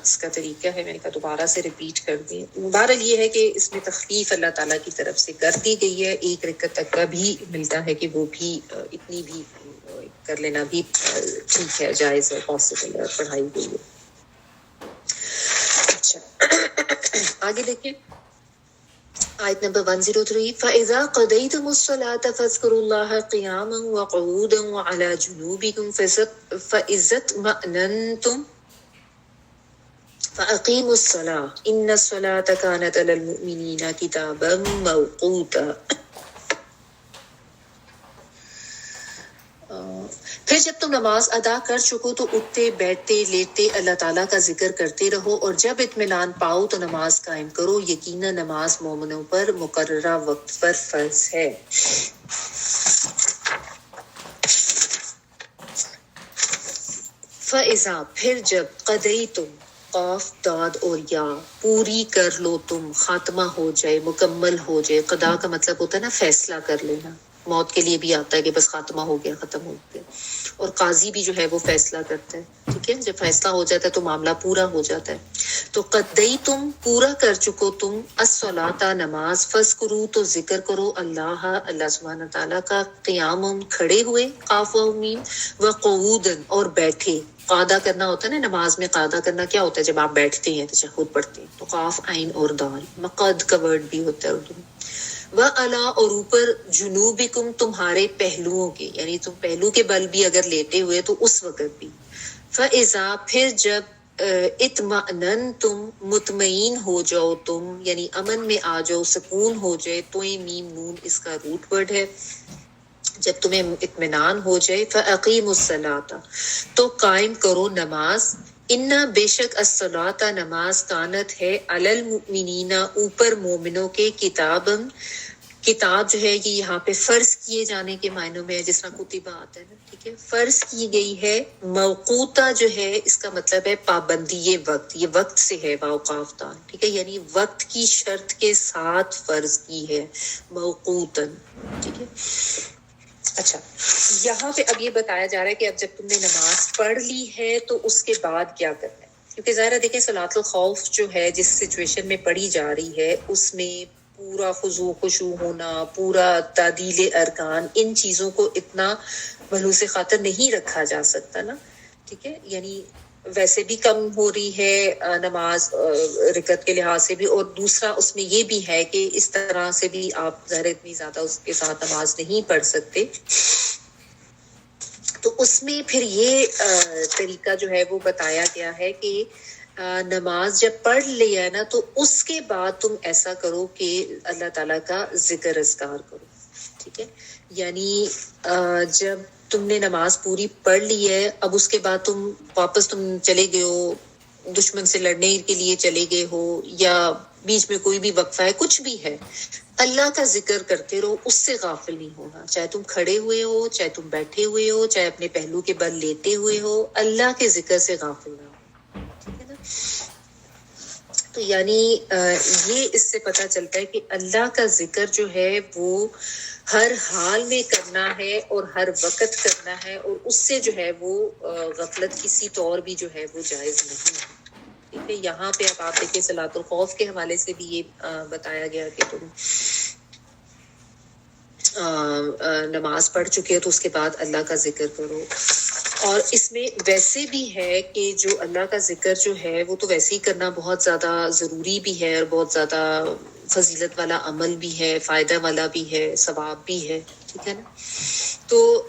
Speaker 1: اس کا طریقہ ہے. میں نے کہا دوبارہ سے ریپیٹ کر دیں. بہرحال یہ ہے کہ اس میں تخفیف اللہ تعالیٰ کی طرف سے کر دی گئی ہے. ایک رکعت تک کا بھی ملتا ہے کہ وہ بھی اتنی بھی کر لینا بھی ٹھیک ہے، جائز ہے، پاسبل ہے، پڑھائی گئی ہے. آگے دیکھیں آیت نمبر 103. فَإِذَا قَضَيْتُمُ الصَّلَاةَ فَاذْكُرُوا اللَّهَ قِيَامًا وَقُعُودًا وَعَلَى جُنُوبِكُمْ فَإِذَا اطْمَأْنَنْتُمْ فَأَقِيمُوا الصَّلَاةَ إِنَّ الصَّلَاةَ كَانَتْ عَلَى الْمُؤْمِنِينَ كِتَابًا مَوْقُوتًا. پھر جب تم نماز ادا کر چکو تو اٹھتے بیٹھتے لیٹتے اللہ تعالیٰ کا ذکر کرتے رہو، اور جب اطمینان پاؤ تو نماز قائم کرو، یقینا نماز مومنوں پر مقررہ وقت پر فرض ہے. فَإِذَا پھر جب قَضَيْتُمْ قاف داد اور یا پوری کر لو تم، خاتمہ ہو جائے، مکمل ہو جائے. قضا کا مطلب ہوتا ہے نا فیصلہ کر لینا. موت کے لیے بھی آتا ہے کہ بس خاتمہ ہو گیا، ختم ہو گیا. اور قاضی بھی جو ہے وہ فیصلہ کرتا ہے. ٹھیک ہے، جب فیصلہ ہو جاتا ہے تو معاملہ پورا ہو جاتا ہے. تو قدئی تم پورا کر چکو تم، الصلاۃ نماز، فذکروا تو ذکر کرو اللہ اللہ سبحانہ تعالیٰ کا، قیام کھڑے ہوئے قاف و میم، وقعودن اور بیٹھے. قاعدہ کرنا ہوتا ہے نا نماز میں. قاعدہ کرنا کیا ہوتا ہے؟ جب آپ بیٹھتے ہیں تشہد پڑھتے ہیں تو قاف عین اور دال، مقد کا ورڈ بھی ہوتا ہے اردو میں. وَعَلَىٰ اور اوپر، جنوبکم تمہارے پہلوؤں کے، یعنی تم پہلو کے بل بھی اگر لیتے ہوئے تو اس وقت بھی. فَإِذَا پھر جب اطمأننتم مطمئن ہو جاؤ تم، یعنی امن میں آ جاؤ، سکون ہو جائے. تو میم نون اس کا روٹ ورڈ ہے. جب تمہیں اطمینان ہو جائے، فَأَقِیمُوا الصَّلَاةَ تو قائم کرو نماز. اِنَّا بے شک الصَّلَاةَ نماز، کانت ہے، عَلَى الْمُؤْمِنِینَ اوپر مومنوں کے، کتاباً کتاب جو ہے یہ یہاں پہ فرض کیے جانے کے معنوں میں ہے، جس طرح کتبہ آتا ہے نا. ٹھیک ہے، فرض کی گئی ہے. موقوتا جو ہے اس کا مطلب ہے پابندی، یہ وقت، یہ وقت سے ہے واوقاف دان. ٹھیک ہے، یعنی وقت کی شرط کے ساتھ فرض کی ہے، موقوتاً. ٹھیک ہے. اچھا، یہاں پہ اب یہ بتایا جا رہا ہے کہ اب جب تم نے نماز پڑھ لی ہے تو اس کے بعد کیا کرنا ہے. کیونکہ ظاہر دیکھیں صلاۃ الخوف جو ہے جس سچویشن میں پڑھی جا رہی ہے اس میں پورا خضوع خشوع ہونا، پورا تعدیل ارکان، ان چیزوں کو اتنا ملحوظ خاطر نہیں رکھا جا سکتا نا. ٹھیک ہے، یعنی ویسے بھی کم ہو رہی ہے نماز رکعت کے لحاظ سے بھی، اور دوسرا اس میں یہ بھی ہے کہ اس طرح سے بھی آپ ظاہر اتنی زیادہ اس کے ساتھ نماز نہیں پڑھ سکتے. تو اس میں پھر یہ طریقہ جو ہے وہ بتایا گیا ہے کہ نماز جب پڑھ لیا نا تو اس کے بعد تم ایسا کرو کہ اللہ تعالیٰ کا ذکر اذکار کرو. ٹھیک ہے، یعنی جب تم نے نماز پوری پڑھ لی ہے، اب اس کے بعد تم واپس تم چلے گئے ہو، دشمن سے لڑنے کے لیے چلے گئے ہو، یا بیچ میں کوئی بھی وقفہ ہے، کچھ بھی ہے، اللہ کا ذکر کرتے رہو، اس سے غافل نہیں ہونا. چاہے تم کھڑے ہوئے ہو، چاہے تم بیٹھے ہوئے ہو، چاہے اپنے پہلو کے بل لیتے ہوئے ہو، اللہ کے ذکر سے غافل نہ ہو. ٹھیک ہے نا. تو یعنی یہ اس سے پتہ چلتا ہے کہ اللہ کا ذکر جو ہے وہ ہر حال میں کرنا ہے اور ہر وقت کرنا ہے، اور اس سے جو ہے وہ غفلت کسی طور بھی جو ہے وہ جائز نہیں ہے. ٹھیک ہے، یہاں پہ اب آپ دیکھیں صلاۃ الخوف کے حوالے سے بھی یہ بتایا گیا کہ تم نماز پڑھ چکے ہو تو اس کے بعد اللہ کا ذکر کرو. اور اس میں ویسے بھی ہے کہ جو اللہ کا ذکر جو ہے وہ تو ویسے ہی کرنا بہت زیادہ ضروری بھی ہے اور بہت زیادہ فضیلت والا عمل بھی ہے، فائدہ والا بھی ہے، ثواب بھی ہے. ٹھیک ہے نا. تو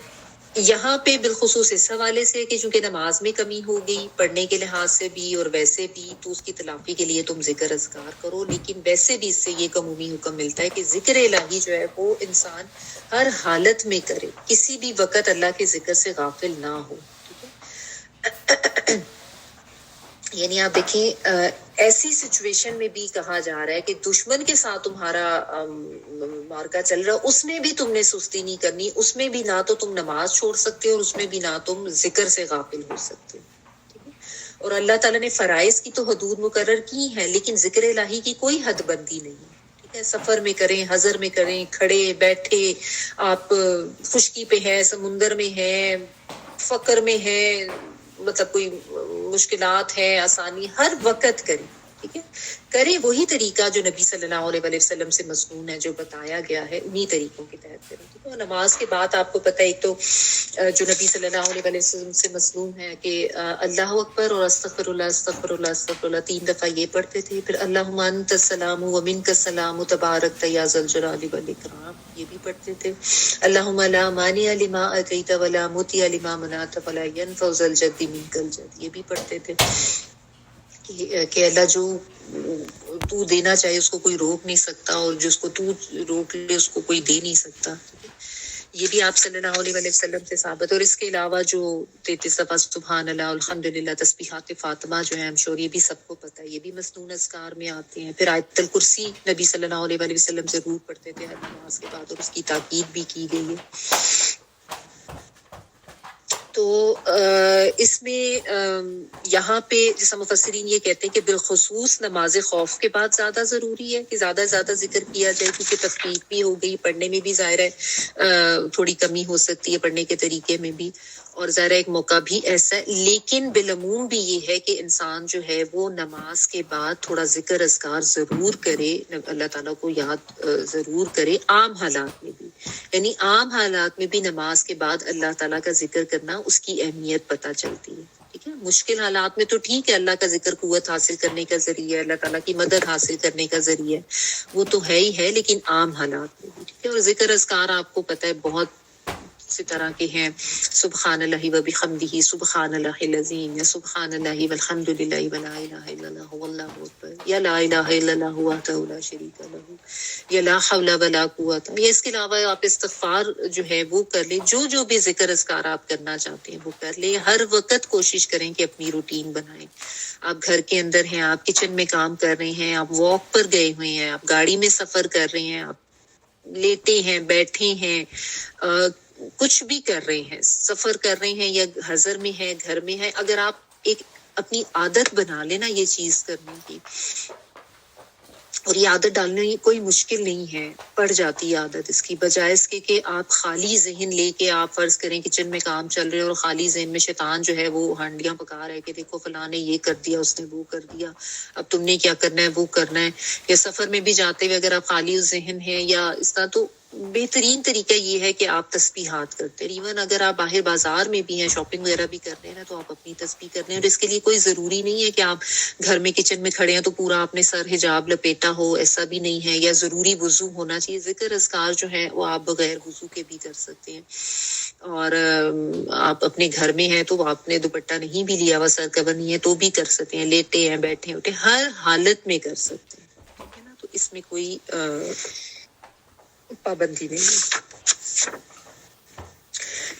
Speaker 1: یہاں پہ بالخصوص اس حوالے سے کہ چونکہ نماز میں کمی ہو گئی پڑھنے کے لحاظ سے بھی اور ویسے بھی، تو اس کی تلافی کے لیے تم ذکر اذکار کرو. لیکن ویسے بھی اس سے یہ عمومی حکم ملتا ہے کہ ذکر الہی جو ہے وہ انسان ہر حالت میں کرے، کسی بھی وقت اللہ کے ذکر سے غافل نہ ہو. یعنی آپ دیکھیں ایسی سچویشن میں بھی کہا جا رہا ہے کہ دشمن کے ساتھ تمہارا مارکا چل رہا ہے، اس میں بھی تم نے سستی نہیں کرنی، اس میں بھی نہ تو تم نماز چھوڑ سکتے ہو اور اس میں بھی نہ تم ذکر سے غافل ہو سکتے ہو. اور اللہ تعالیٰ نے فرائض کی تو حدود مقرر کی ہیں، لیکن ذکر الہی کی کوئی حد بندی نہیں ہے. ٹھیک ہے. سفر میں کریں، حضر میں کریں، کھڑے بیٹھے، آپ خشکی پہ ہیں، سمندر میں ہیں، فقر میں ہے، مطلب کوئی مشکلات ہے، آسانی، ہر وقت کریں. ٹھیک ہے. کریں وہی طریقہ جو نبی صلی اللہ علیہ وسلم سے مسنون ہے، جو بتایا گیا ہے، انہی طریقوں کے تحت کریں. ٹھیک ہے. اور نماز کے بعد آپ کو پتہ ہے ایک تو جو نبی صلی اللہ علیہ وسلم سے مسنون ہے کہ اللہ اکبر اور استغفر اللہ استغفر اللہ استغفر اللہ 3 دفعہ یہ پڑھتے تھے. پھر اللہم انت السلام و منک السلام تبارک یا ذا الجلال والاکرام یہ بھی پڑھتے تھے. اللہم لا مانع لما اعطیت ولا معطی لما منعت ولا ينفع ذا الجد منک الجد یہ بھی پڑھتے تھے کہ اللہ جو تو دینا چاہے اس کو کوئی روک نہیں سکتا اور جس کو تو روک لے اس کو کوئی دے نہیں سکتا. یہ بھی آپ صلی اللہ علیہ وسلم سے ثابت. اور اس کے علاوہ جو 33 دفعہ سبحان اللہ الحمدللہ تسبیحات فاطمہ جو ہیں، ہم شور یہ بھی سب کو پتہ ہے، یہ بھی مسنون اذکار میں آتے ہیں. پھر آیت الکرسی نبی صلی اللہ علیہ وسلم ضرور پڑھتے تھے ہر نماز کے بعد اور اس کی تاکید بھی کی گئی ہے. تو اس میں یہاں پہ جیسا مفسرین یہ کہتے ہیں کہ بالخصوص نماز خوف کے بعد زیادہ ضروری ہے کہ زیادہ سے زیادہ ذکر کیا جائے، کیونکہ تفقیق بھی ہو گئی، پڑھنے میں بھی ظاہر ہے تھوڑی کمی ہو سکتی ہے پڑھنے کے طریقے میں بھی، اور ظاہر ایک موقع بھی ایسا ہے. لیکن بالعموم بھی یہ ہے کہ انسان جو ہے وہ نماز کے بعد تھوڑا ذکر اذکار ضرور کرے، اللہ تعالیٰ کو یاد ضرور کرے عام حالات میں بھی. یعنی عام حالات میں بھی نماز کے بعد اللہ تعالیٰ کا ذکر کرنا اس کی اہمیت پتہ چلتی ہے. ٹھیک ہے. مشکل حالات میں تو ٹھیک ہے، اللہ کا ذکر قوت حاصل کرنے کا ذریعہ ہے، اللہ تعالیٰ کی مدد حاصل کرنے کا ذریعہ ہے، وہ تو ہے ہی ہے، لیکن عام حالات میں بھی. ٹھیک ہے. اور ذکر اذکار آپ کو پتہ ہے بہت سی طرح کے ہیں، سبحان اللہ و بحمدہ، سبحان اللہ العظیم، یا سبحان اللہ والحمد للہ ولا الہ الا اللہ واللہ اکبر، یا لا الہ الا اللہ وحدہ لا شریک لہ، یا لا حول ولا قوت. یا اس کے علاوہ آپ استغفار جو ہے وہ کر لیں، جو بھی ذکر اذکار آپ کرنا چاہتے ہیں وہ کر لیں. ہر وقت کوشش کریں کہ اپنی روٹین بنائیں. آپ گھر کے اندر ہیں، آپ کچن میں کام کر رہے ہیں، آپ واک پر گئے ہوئے ہیں، آپ گاڑی میں سفر کر رہے ہیں، آپ لیٹے ہیں، بیٹھے ہیں، کچھ بھی کر رہے ہیں، سفر کر رہے ہیں یا حضر میں ہے، گھر میں ہے، اگر آپ ایک اپنی عادت بنا لینا یہ چیز کرنے کی، اور یہ عادت ڈالنے کوئی مشکل نہیں ہے، پڑ جاتی ہے عادت اس کی، بجائے اس کے کہ آپ خالی ذہن لے کے آپ فرض کریں کچن میں کام چل رہے اور خالی ذہن میں شیطان جو ہے وہ ہانڈیاں پکا رہا ہے کہ دیکھو فلاں نے یہ کر دیا، اس نے وہ کر دیا، اب تم نے کیا کرنا ہے، وہ کرنا ہے. یا سفر میں بھی جاتے ہوئے اگر آپ خالی ذہن ہیں یا اس طرح، تو بہترین طریقہ یہ ہے کہ آپ تسبیحات کرتے ہیں. ایون اگر آپ باہر بازار میں بھی ہیں، شاپنگ وغیرہ بھی کر رہے ہیں نا، تو آپ اپنی تسبیح کر رہے ہیں. اور اس کے لیے کوئی ضروری نہیں ہے کہ آپ گھر میں کچن میں کھڑے ہیں تو پورا آپ نے سر حجاب لپیٹا ہو، ایسا بھی نہیں ہے، یا ضروری وضو ہونا چاہیے. ذکر اذکار جو ہے وہ آپ بغیر وضو کے بھی کر سکتے ہیں. اور آپ اپنے گھر میں ہیں تو آپ نے دوپٹہ نہیں بھی لیا ہوا، سر کور نہیں ہے تو بھی کر سکتے ہیں، لیٹے ہیں، بیٹھے اٹھے، ہر حالت میں کر سکتے ہیں. ٹھیک ہے نا. تو اس میں کوئی پابندی نہیں ہے.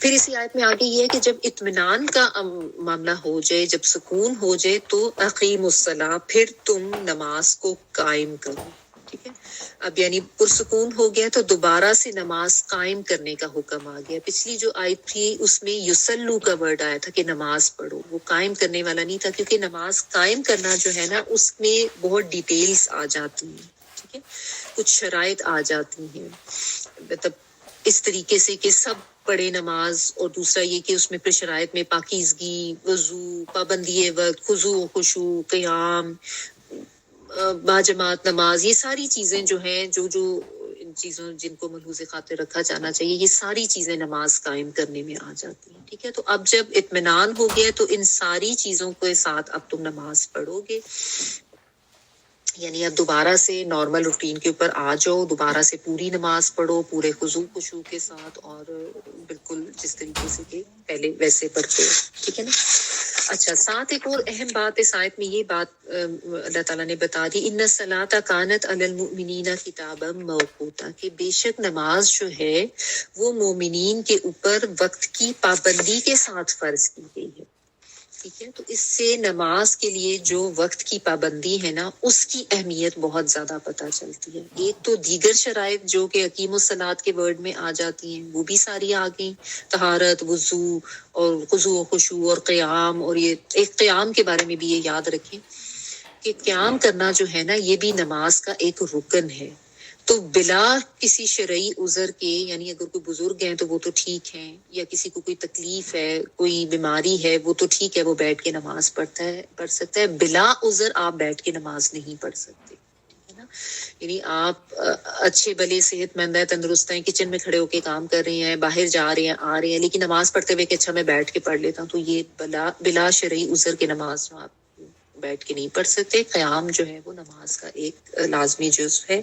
Speaker 1: پھر اسی آیت میں آگے یہ ہے کہ جب اطمینان کا معاملہ ہو جائے، جب سکون ہو جائے، تو اقیم الصلاۃ، پھر تم نماز کو قائم کرو. ٹھیک ہے. اب یعنی پرسکون ہو گیا تو دوبارہ سے نماز قائم کرنے کا حکم آ گیا. پچھلی جو آیت تھی اس میں یسلو کا ورڈ آیا تھا کہ نماز پڑھو، وہ قائم کرنے والا نہیں تھا، کیونکہ نماز قائم کرنا جو ہے نا اس میں بہت ڈیٹیلز آ جاتی ہیں. ٹھیک ہے. کچھ شرائط آ جاتی ہیں، مطلب اس طریقے سے کہ سب پڑھے نماز، اور دوسرا یہ کہ اس میں پھر شرائط میں پاکیزگی، وضو، پابندی وقت، خضوع و خشوع، قیام، باجماعت نماز، یہ ساری چیزیں جو ہیں جو چیزوں جن کو ملحوظ خاطر رکھا جانا چاہیے، یہ ساری چیزیں نماز قائم کرنے میں آ جاتی ہیں. ٹھیک ہے، تو اب جب اطمینان ہو گیا تو ان ساری چیزوں کے ساتھ اب تم نماز پڑھو گے. یعنی اب دوبارہ سے نارمل روٹین کے اوپر آ جاؤ، دوبارہ سے پوری نماز پڑھو پورے خضوع خشوع کے ساتھ، اور بالکل جس طریقے سے کہ پہلے ویسے پڑھتے ہو. ٹھیک ہے نا. اچھا، ساتھ ایک اور اہم بات اس آیت میں یہ بات اللہ تعالیٰ نے بتا دی، ان الصلاۃ کانت علی المؤمنین کتابا موقوتا، کہ بے شک نماز جو ہے وہ مومنین کے اوپر وقت کی پابندی کے ساتھ فرض کی گئی ہے. ٹھیک ہے، تو اس سے نماز کے لیے جو وقت کی پابندی ہے نا، اس کی اہمیت بہت زیادہ پتہ چلتی ہے. ایک تو دیگر شرائط جو کہ اقیم الصلاۃ کے ورڈ میں آ جاتی ہیں وہ بھی ساری آ گئیں، طہارت، وضو اور خضوع و خشوع اور قیام. اور یہ ایک قیام کے بارے میں بھی یہ یاد رکھیں کہ قیام کرنا جو ہے نا یہ بھی نماز کا ایک رکن ہے. تو بلا کسی شرعی عذر کے، یعنی اگر کوئی بزرگ ہیں تو وہ تو ٹھیک ہیں، یا کسی کو کوئی تکلیف ہے، کوئی بیماری ہے، وہ تو ٹھیک ہے، وہ بیٹھ کے نماز پڑھ سکتا ہے. بلا عذر آپ بیٹھ کے نماز نہیں پڑھ سکتے. ٹھیک ہے نا. یعنی آپ اچھے بھلے صحت مند ہیں، تندرست ہیں، کچن میں کھڑے ہو کے کام کر رہے ہیں، باہر جا رہے ہیں، آ رہے ہیں، لیکن نماز پڑھتے ہوئے کہ اچھا میں بیٹھ کے پڑھ لیتا ہوں، تو یہ بلا شرعی عذر کے نماز جو آپ بیٹھ کے نہیں پڑھ سکتے. قیام جو ہے وہ نماز کا ایک لازمی جزو ہے.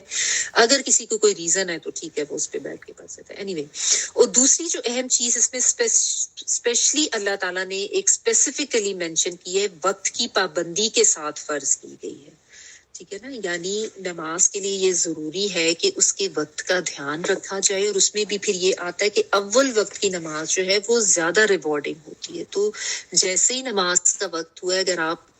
Speaker 1: اگر کسی کو کوئی ریزن ہے تو ٹھیک ہے، وہ اس پہ بیٹھ کے پڑھ سکتا ہے. اینی وے، اور دوسری جو اہم چیز اس میں اسپیشلی اللہ تعالیٰ نے ایک اسپیسیفکلی مینشن کی ہے، وقت کی پابندی کے ساتھ فرض کی گئی ہے. ٹھیک ہے نا. یعنی نماز کے لیے یہ ضروری ہے کہ اس کے وقت کا دھیان رکھا جائے، اور اس میں بھی پھر یہ آتا ہے کہ اول وقت کی نماز جو ہے وہ زیادہ ریوارڈنگ ہوتی ہے. تو جیسے ہی نماز کا وقت ہوا ہے، اگر آپ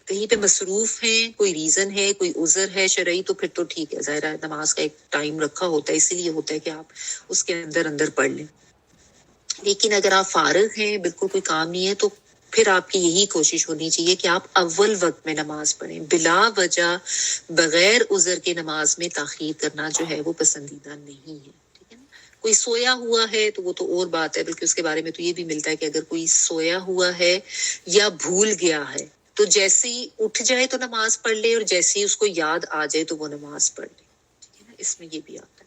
Speaker 1: کہیں پہ مصروف ہیں، کوئی ریزن ہے، کوئی عذر ہے شرعی، تو پھر تو ٹھیک ہے، ظاہر ہے نماز کا ایک ٹائم رکھا ہوتا ہے، اسی لیے ہوتا ہے کہ آپ اس کے اندر پڑھ لیں. لیکن اگر آپ فارغ ہیں، بالکل کوئی کام نہیں ہے، تو پھر آپ کی یہی کوشش ہونی چاہیے کہ آپ اول وقت میں نماز پڑھیں. بلا وجہ بغیر عذر کے نماز میں تاخیر کرنا جو ہے وہ پسندیدہ نہیں ہے. ٹھیک ہے نا. کوئی سویا ہوا ہے تو وہ تو اور بات ہے، بلکہ اس کے بارے میں تو یہ بھی ملتا ہے کہ اگر کوئی سویا ہوا ہے یا بھول گیا ہے تو جیسے ہی اٹھ جائے تو نماز پڑھ لے، اور جیسے ہی اس کو یاد آ جائے تو وہ نماز پڑھ لے. ٹھیک ہے نا. اس میں یہ بھی آتا ہے.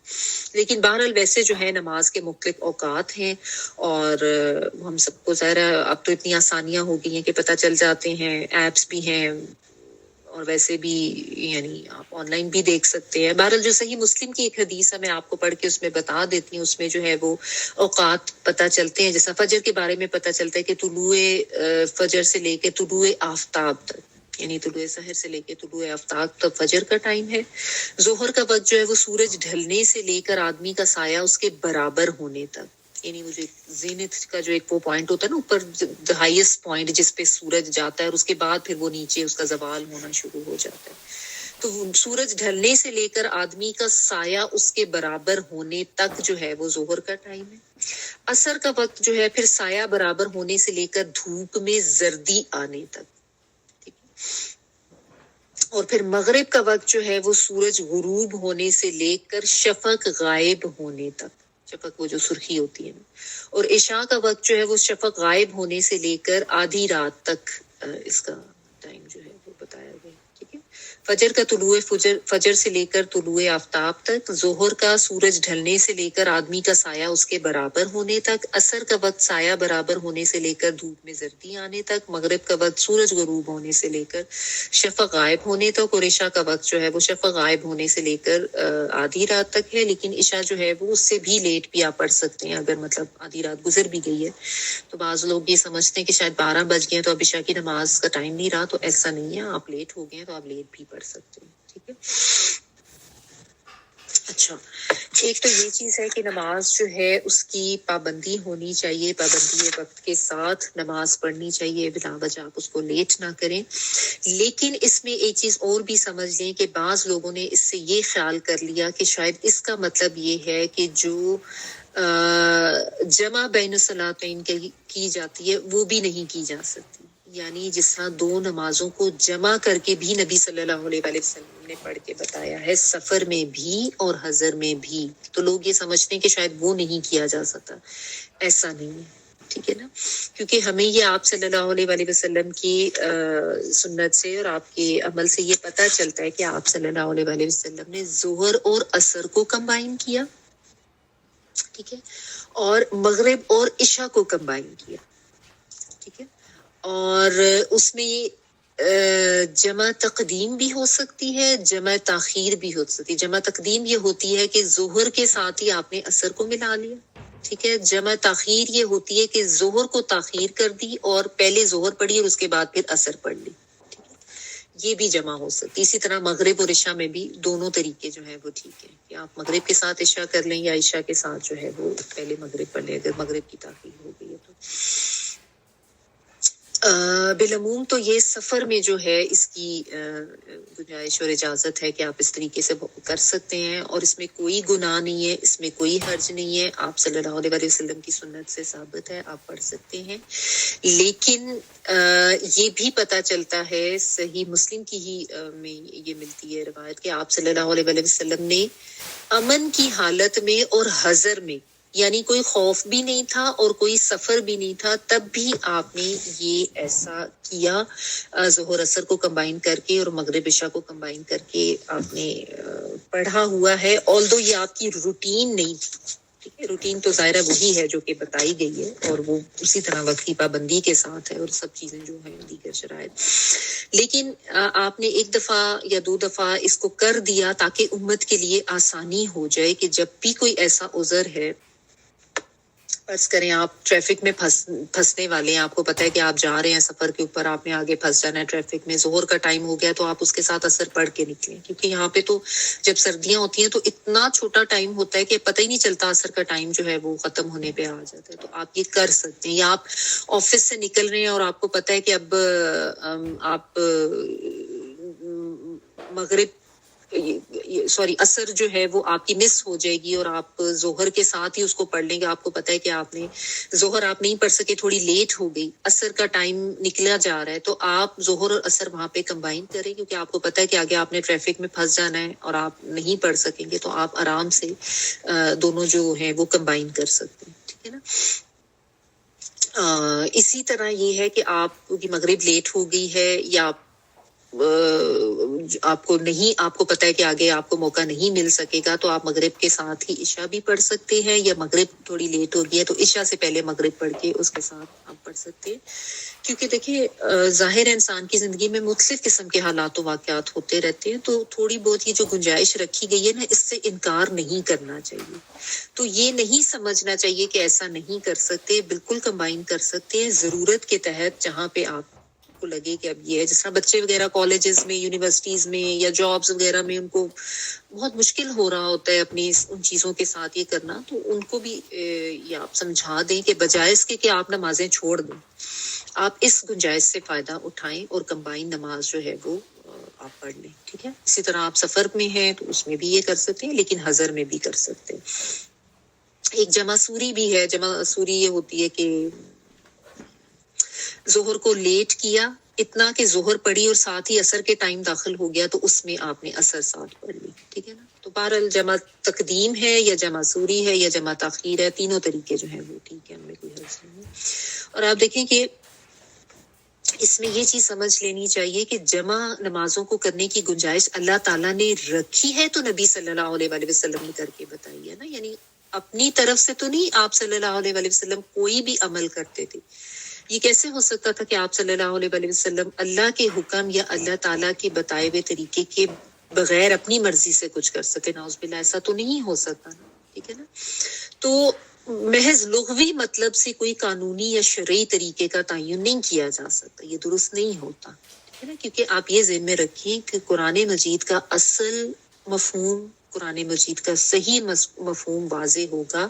Speaker 1: لیکن بہرحال ویسے جو ہے نماز کے مختلف اوقات ہیں، اور ہم سب کو ظاہر ہے اب تو اتنی آسانیاں ہو گئی ہیں کہ پتہ چل جاتے ہیں، ایپس بھی ہیں، اور ویسے بھی یعنی آپ آن لائن بھی دیکھ سکتے ہیں. بہرحال جو صحیح مسلم کی ایک حدیث ہے، میں آپ کو پڑھ کے اس میں بتا دیتی ہوں. اس میں جو ہے وہ اوقات پتہ چلتے ہیں، جیسا فجر کے بارے میں پتہ چلتا ہے کہ طلوع فجر سے لے کے طلوع آفتاب تک، یعنی طلوع سحر سے لے کے طلوع آفتاب تک فجر کا ٹائم ہے. ظہر کا وقت جو ہے وہ سورج ڈھلنے سے لے کر آدمی کا سایہ اس کے برابر ہونے تک، یعنی وہ جو زینت کا جو ایک وہ پوائنٹ ہوتا ہے نا اوپر، ہائیسٹ پوائنٹ جس پہ سورج جاتا ہے، اور اس کے بعد پھر وہ نیچے اس کا زوال ہونا شروع ہو جاتا ہے. تو سورج ڈھلنے سے لے کر آدمی کا سایہ اس کے برابر ہونے تک جو ہے وہ ظہر کا ٹائم ہے. عصر کا وقت جو ہے پھر سایہ برابر ہونے سے لے کر دھوپ میں زردی آنے تک. ٹھیک ہے. اور پھر مغرب کا وقت جو ہے وہ سورج غروب ہونے سے لے کر شفق غائب ہونے تک، شفق وہ جو سرخی ہوتی ہے نا. اور عشاء کا وقت جو ہے وہ شفق غائب ہونے سے لے کر آدھی رات تک اس کا ٹائم جو ہے وہ بتایا گیا. ٹھیک ہے. فجر کا طلوع فجر سے لے کر طلوع آفتاب تک، ظہر کا سورج ڈھلنے سے لے کر آدمی کا سایہ اس کے برابر ہونے تک، عصر کا وقت سایہ برابر ہونے سے لے کر دھوپ میں زردی آنے تک، مغرب کا وقت سورج غروب ہونے سے لے کر شفق غائب ہونے تک، اور عشاء کا وقت جو ہے وہ شفق غائب ہونے سے لے کر آدھی رات تک ہے. لیکن عشاء جو ہے وہ اس سے بھی لیٹ بھی آپ پڑھ سکتے ہیں، اگر مطلب آدھی رات گزر بھی گئی ہے تو بعض لوگ یہ سمجھتے ہیں کہ شاید 12 بج گئے ہیں تو اب عشاء کی نماز کا ٹائم نہیں رہا. تو ایسا نہیں ہے، آپ لیٹ ہو گئے ہیں تو آپ لیٹ بھی پڑھ سکتے ہیں. ٹھیک ہے. اچھا، ایک تو یہ چیز ہے کہ نماز جو ہے اس کی پابندی ہونی چاہیے، پابندی وقت کے ساتھ نماز پڑھنی چاہیے، بلا وجہ آپ اس کو لیٹ نہ کریں. لیکن اس میں ایک چیز اور بھی سمجھ لیں کہ بعض لوگوں نے اس سے یہ خیال کر لیا کہ شاید اس کا مطلب یہ ہے کہ جو جمع بین الصلاتین کی جاتی ہے وہ بھی نہیں کی جا سکتی. یعنی جس طرح دو نمازوں کو جمع کر کے بھی نبی صلی اللہ علیہ وسلم نے پڑھ کے بتایا ہے، سفر میں بھی اور حضر میں بھی. تو لوگ یہ سمجھتے ہیں کہ شاید وہ نہیں کیا جا سکتا. ایسا نہیں ہے. ٹھیک ہے نا, کیونکہ ہمیں یہ آپ صلی اللہ علیہ وسلم کی سنت سے اور آپ کے عمل سے یہ پتہ چلتا ہے کہ آپ صلی اللہ علیہ وسلم نے ظہر اور عصر کو کمبائن کیا, ٹھیک ہے, اور مغرب اور عشاء کو کمبائن کیا, ٹھیک ہے, اور اس میں جمع تقدیم بھی ہو سکتی ہے, جمع تاخیر بھی ہو سکتی ہے. جمع تقدیم یہ ہوتی ہے کہ ظہر کے ساتھ ہی آپ نے عصر کو ملا لیا, ٹھیک ہے. جمع تاخیر یہ ہوتی ہے کہ ظہر کو تاخیر کر دی اور پہلے ظہر پڑھی اور اس کے بعد پھر عصر پڑھ لی, ٹھیک ہے, یہ بھی جمع ہو سکتی. اسی طرح مغرب اور عشاء میں بھی دونوں طریقے جو ہے وہ ٹھیک ہے کہ آپ مغرب کے ساتھ عشاء کر لیں یا عشاء کے ساتھ جو ہے وہ پہلے مغرب پڑھ لیں اگر مغرب کی تاخیر ہو گئی ہے تو. بالعموم تو یہ سفر میں جو ہے اس کی گنجائش اور اجازت ہے کہ آپ اس طریقے سے کر سکتے ہیں, اور اس میں کوئی گناہ نہیں ہے, اس میں کوئی حرج نہیں ہے. آپ صلی اللہ علیہ وسلم کی سنت سے ثابت ہے, آپ پڑھ سکتے ہیں. لیکن یہ بھی پتہ چلتا ہے, صحیح مسلم کی ہی میں یہ ملتی ہے روایت کہ آپ صلی اللہ علیہ وسلم نے امن کی حالت میں اور حذر میں, یعنی کوئی خوف بھی نہیں تھا اور کوئی سفر بھی نہیں تھا, تب بھی آپ نے یہ ایسا کیا, ظہر عصر کو کمبائن کر کے اور مغرب عشاء کو کمبائن کر کے آپ نے پڑھا ہوا ہے. آلدو یہ آپ کی روٹین نہیں تھی, ٹھیک ہے, روٹین تو ظاہرہ وہی ہے جو کہ بتائی گئی ہے اور وہ اسی طرح وقت کی پابندی کے ساتھ ہے اور سب چیزیں جو ہیں دیگر شرائط. لیکن آپ نے ایک دفعہ یا دو دفعہ اس کو کر دیا تاکہ امت کے لیے آسانی ہو جائے کہ جب بھی کوئی ایسا عذر ہے, فرض کریں آپ ٹریفک میں پھنسنے والے ہیں, آپ کو پتہ ہے کہ آپ جا رہے ہیں سفر کے اوپر, آپ نے آگے پھنس جانا ہے ٹریفک میں, ظہر کا ٹائم ہو گیا تو آپ اس کے ساتھ عصر پڑھ کے نکلیں, کیونکہ یہاں پہ تو جب سردیاں ہوتی ہیں تو اتنا چھوٹا ٹائم ہوتا ہے کہ پتہ ہی نہیں چلتا عصر کا ٹائم جو ہے وہ ختم ہونے پہ آ جاتا ہے. تو آپ یہ کر سکتے ہیں. یا آپ آفس سے نکل رہے ہیں اور آپ کو پتہ ہے کہ اب آپ مغرب عصر جو ہے وہ آپ کی مس ہو جائے گی اور آپ ظہر کے ساتھ ہی اس کو پڑھ لیں گے. آپ کو پتہ ہے کہ آپ نے ظہر آپ نہیں پڑھ سکے, تھوڑی لیٹ ہو گئی, عصر کا ٹائم نکلا جا رہا ہے, تو آپ ظہر اور عصر وہاں پہ کمبائن کریں, کیونکہ آپ کو پتہ ہے کہ آگے آپ نے ٹریفک میں پھنس جانا ہے اور آپ نہیں پڑھ سکیں گے, تو آپ آرام سے دونوں جو ہیں وہ کمبائن کر سکتے ہیں, ٹھیک ہے نا. اسی طرح یہ ہے کہ آپ کی مغرب لیٹ ہو گئی ہے یا آپ کو پتہ ہے کہ آگے آپ کو موقع نہیں مل سکے گا, تو آپ مغرب کے ساتھ ہی عشاء بھی پڑھ سکتے ہیں, یا مغرب تھوڑی لیٹ ہو گئی ہے تو عشاء سے پہلے مغرب پڑھ کے اس کے ساتھ آپ پڑھ سکتے ہیں. کیونکہ دیکھیے ظاہر انسان کی زندگی میں مختلف قسم کے حالات و واقعات ہوتے رہتے ہیں, تو تھوڑی بہت یہ جو گنجائش رکھی گئی ہے نا, اس سے انکار نہیں کرنا چاہیے. تو یہ نہیں سمجھنا چاہیے کہ ایسا نہیں کر سکتے, بالکل کمبائن کر سکتے ہیں ضرورت کے تحت. جہاں پہ آپ کو لگے کہ اب یہ ہے, جس طرح بچے وغیرہ کالجز میں, یونیورسٹیز میں یا جابز وغیرہ میں ان کو بہت مشکل ہو رہا ہوتا ہے اپنی ان چیزوں کے ساتھ یہ کرنا, تو ان کو بھی یہ آپ سمجھا دیں کہ بجائے اس کے کہ آپ نمازیں چھوڑ دیں, آپ اس گنجائش سے فائدہ اٹھائیں اور کمبائن نماز جو ہے وہ آپ پڑھ لیں, ٹھیک ہے. اسی طرح آپ سفر میں ہیں تو اس میں بھی یہ کر سکتے ہیں, لیکن حضر میں بھی کر سکتے ہیں. ایک جمع سوری بھی ہے. جمع سوری یہ ہوتی ہے کہ ظہر کو لیٹ کیا اتنا کہ ظہر پڑھی اور ساتھ ہی عصر کے ٹائم داخل ہو گیا, تو اس میں آپ نے عصر ساتھ پڑھ لی, ٹھیک ہے نا. تو بہرحال جمع تقدیم ہے یا جمع سوری ہے یا جمع تاخیر ہے, تینوں طریقے جو ہیں وہ ٹھیک ہے, ہمیں کوئی حرج نہیں ہے. اور آپ دیکھیں کہ اس میں یہ چیز سمجھ لینی چاہیے کہ جمع نمازوں کو کرنے کی گنجائش اللہ تعالیٰ نے رکھی ہے, تو نبی صلی اللہ علیہ وسلم نے کر کے بتائی ہے نا. یعنی اپنی طرف سے تو نہیں, آپ صلی اللہ علیہ وسلم کوئی بھی عمل کرتے تھے. یہ کیسے ہو سکتا تھا کہ آپ صلی اللہ علیہ وسلم اللہ کے حکم یا اللہ تعالیٰ کے بتائے ہوئے طریقے کے بغیر اپنی مرضی سے کچھ کر سکے؟ نعوذ باللہ, ایسا تو نہیں ہو سکتا نا, ٹھیک ہے نا. تو محض لغوی مطلب سے کوئی قانونی یا شرعی طریقے کا تعین نہیں کیا جا سکتا, یہ درست نہیں ہوتا, ٹھیک ہے نا. کیونکہ آپ یہ ذہن میں رکھیں کہ قرآن مجید کا اصل مفہوم, قرآن مجید کا صحیح مفہوم واضح ہوگا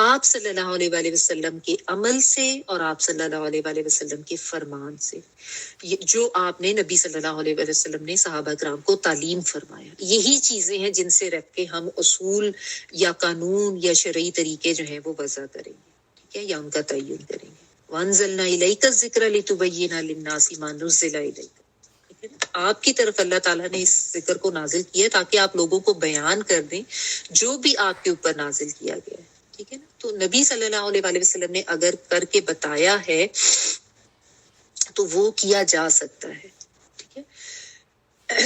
Speaker 1: آپ صلی اللہ علیہ وسلم کے عمل سے اور آپ صلی اللہ علیہ وسلم کے فرمان سے, جو آپ نے نبی صلی اللہ علیہ وسلم نے صحابہ کرام کو تعلیم فرمایا. یہی چیزیں ہیں جن سے رکھ کے ہم اصول یا قانون یا شرعی طریقے جو ہیں وہ وضع کریں گے, ٹھیک ہے, یا ان کا تعین کریں گے. وَأَنزَلْنَا إِلَيْكَ الذِّكْرَ لِتُبَيِّنَ لِلنَّاسِ مَا نُزِّلَ إِلَيْهِمْ. آپ کی طرف اللہ تعالیٰ نے اس ذکر کو نازل کیا تاکہ آپ لوگوں کو بیان کر دیں جو بھی آپ کے اوپر نازل کیا گیا ہے, ٹھیک ہے نا. تو نبی صلی اللہ علیہ وآلہ وسلم نے اگر کر کے بتایا ہے تو وہ کیا جا سکتا ہے. ٹھیک ہے.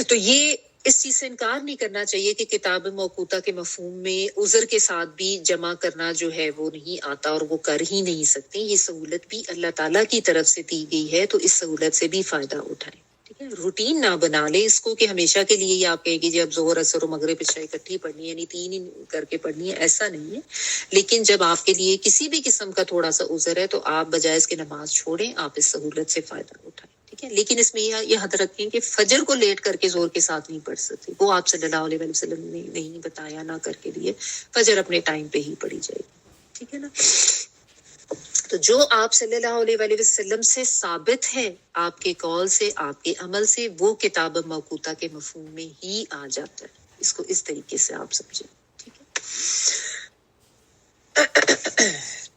Speaker 1: تو یہ اس چیز سے انکار نہیں کرنا چاہیے کہ کتاب موقوتہ کے مفہوم میں عذر کے ساتھ بھی جمع کرنا جو ہے وہ نہیں آتا اور وہ کر ہی نہیں سکتے. یہ سہولت بھی اللہ تعالیٰ کی طرف سے دی گئی ہے تو اس سہولت سے بھی فائدہ اٹھائیں. ٹھیک ہے. روٹین نہ بنا لیں اس کو کہ ہمیشہ کے لیے ہی آپ کہیں گے جی اب ظہر اثر و مغرب عشاء اکٹھی پڑھنی ہے, یعنی 3 ہی کر کے پڑھنی ہے, ایسا نہیں ہے. لیکن جب آپ کے لیے کسی بھی قسم کا تھوڑا سا عذر ہے تو آپ بجائے اس کے نماز چھوڑیں, آپ اس سہولت سے فائدہ اٹھائیں. ٹھیک ہے. لیکن اس میں یہ حد رکھیں کہ فجر کو لیٹ کر کے زور کے ساتھ نہیں پڑھ سکتے, وہ آپ صلی اللہ علیہ وسلم نے نہیں بتایا, نہ کر کے لیے. فجر اپنے ٹائم پہ ہی پڑھی جائے گی. ٹھیک ہے نا. تو جو آپ صلی اللہ علیہ وآلہ وسلم سے ثابت ہے, آپ کے قول سے, آپ کے عمل سے, وہ کتاب موقوتہ کے مفہوم میں ہی آ جاتا ہے. اس کو اس طریقے سے آپ سمجھیں. ٹھیک ہے.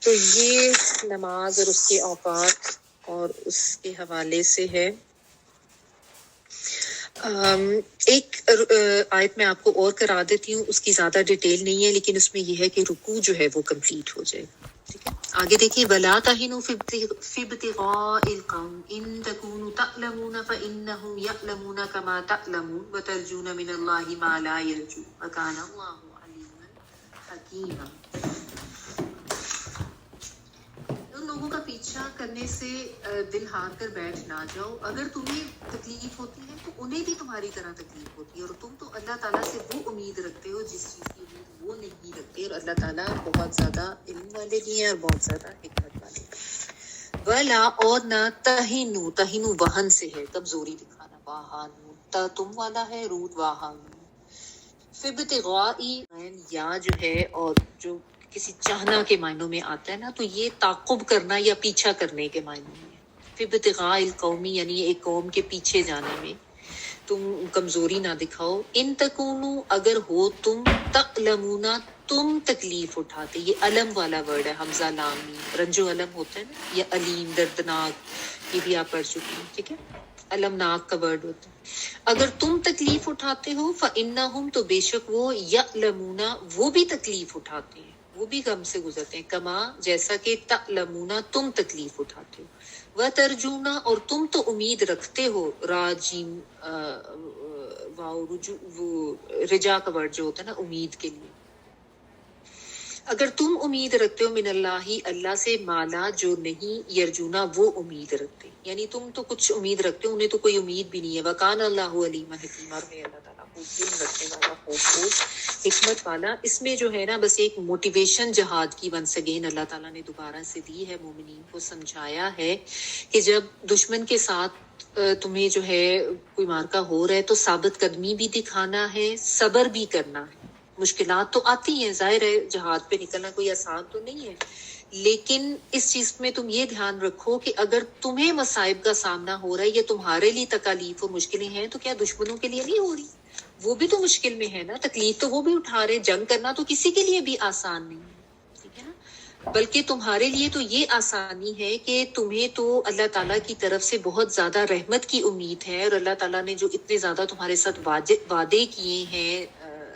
Speaker 1: تو یہ نماز اور اس کے اوقات اور اس کے حوالے سے ہے. ایک آیت میں آپ کو اور کرا دیتی ہوں, اس کی زیادہ ڈیٹیل نہیں ہے لیکن اس میں یہ ہے کہ رکوع جو ہے وہ کمپلیٹ ہو جائے. ٹھیک ہے. آگے دیکھیے, وَلَا تَهِنُوا فِي ابْتِغَاءِ الْقَوْمِ إِن تَكُونُوا تَأْلَمُونَ فَإِنَّهُمْ يَأْلَمُونَ كَمَا تَأْلَمُونَ وَتَرْجُونَ مِنَ اللَّهِ مَا لَا يَرْجُونَ وَكَانَ اللَّهُ عَلِيمًا حَكِيمًا. ان لوگوں کا پیچھا کرنے سے دل ہار کر بیٹھ نہ جاؤ. اگر تمہیں تکلیف ہوتی ہے تو انہیں بھی تمہاری طرح تکلیف ہوتی ہے, اور تم تو اللہ تعالیٰ سے وہ امید رکھتے ہو جس چیز کی امید وہ نہیں رکھتے, اور اللہ تعالیٰ بہت زیادہ علم والے بھی ہیں اور بہت زیادہ حکمت والے بھی. ولا, اور نہ تہینو, تہینو وہن سے ہے, کمزوری دکھانا. واہانو, تم والا ہے, روٹ واہانو. فبتغائی یا جو ہے اور جو کسی چاہنا کے معنوں میں آتا ہے نا, تو یہ تعقب کرنا یا پیچھا کرنے کے معنوں میں. فبتغاء القومی یعنی ایک قوم کے پیچھے جانے میں تم کمزوری نہ دکھاؤ. ان تکونو, اگر ہو تم, تألمون, تم تکلیف اٹھاتے. یہ علم والا ورڈ ہے, حمزہ لام میم, رنجو علم ہوتا ہے نا, یا علیم دردناک, یہ بھی آپ پڑھ چکی ہیں. ٹھیک ہے. المناک کا ورڈ ہوتا ہے. اگر تم تکلیف اٹھاتے ہو, فإنہم, تو بے شک وہ, یعلمون, وہ بھی تکلیف اٹھاتے ہیں, وہ بھی غم سے گزرتے ہیں. کما, جیسا کہ تعلمون, تم تکلیف اٹھاتے ہو. وترجون, اور تم تو امید رکھتے ہو. راجیم, وہ رجا کا ورڈ جو ہوتا ہے نا امید کے لیے. اگر تم امید رکھتے ہو من اللہ, اللہ سے, مالا, جو نہیں, یرجونا, وہ امید رکھتے, یعنی تم تو کچھ امید رکھتے ہو, انہیں تو کوئی امید بھی نہیں ہے. وکان اللہ علیما حکیما, اور ہے اللہ تعالیٰ خوب علم رکھنے والا, خوب حکمت والا. اس میں جو ہے نا بس ایک موٹیویشن جہاد کی ونس اگین اللہ تعالیٰ نے دوبارہ سے دی ہے, مومنین کو سمجھایا ہے کہ جب دشمن کے ساتھ تمہیں جو ہے کوئی مارکا ہو رہا ہے تو ثابت قدمی بھی دکھانا ہے, صبر بھی کرنا ہے. مشکلات تو آتی ہیں, ظاہر ہے جہاد پہ نکلنا کوئی آسان تو نہیں ہے, لیکن اس چیز میں تم یہ دھیان رکھو کہ اگر تمہیں مصائب کا سامنا ہو رہا ہے, یہ تمہارے لیے تکالیف اور مشکلیں ہیں, تو کیا دشمنوں کے لیے نہیں ہو رہی؟ وہ بھی تو مشکل میں ہے نا, تکلیف تو وہ بھی اٹھا رہے. جنگ کرنا تو کسی کے لیے بھی آسان نہیں ہے. ٹھیک ہے نا. بلکہ تمہارے لیے تو یہ آسانی ہے کہ تمہیں تو اللہ تعالیٰ کی طرف سے بہت زیادہ رحمت کی امید ہے, اور اللہ تعالیٰ نے جو اتنے زیادہ تمہارے ساتھ وعدے کیے ہیں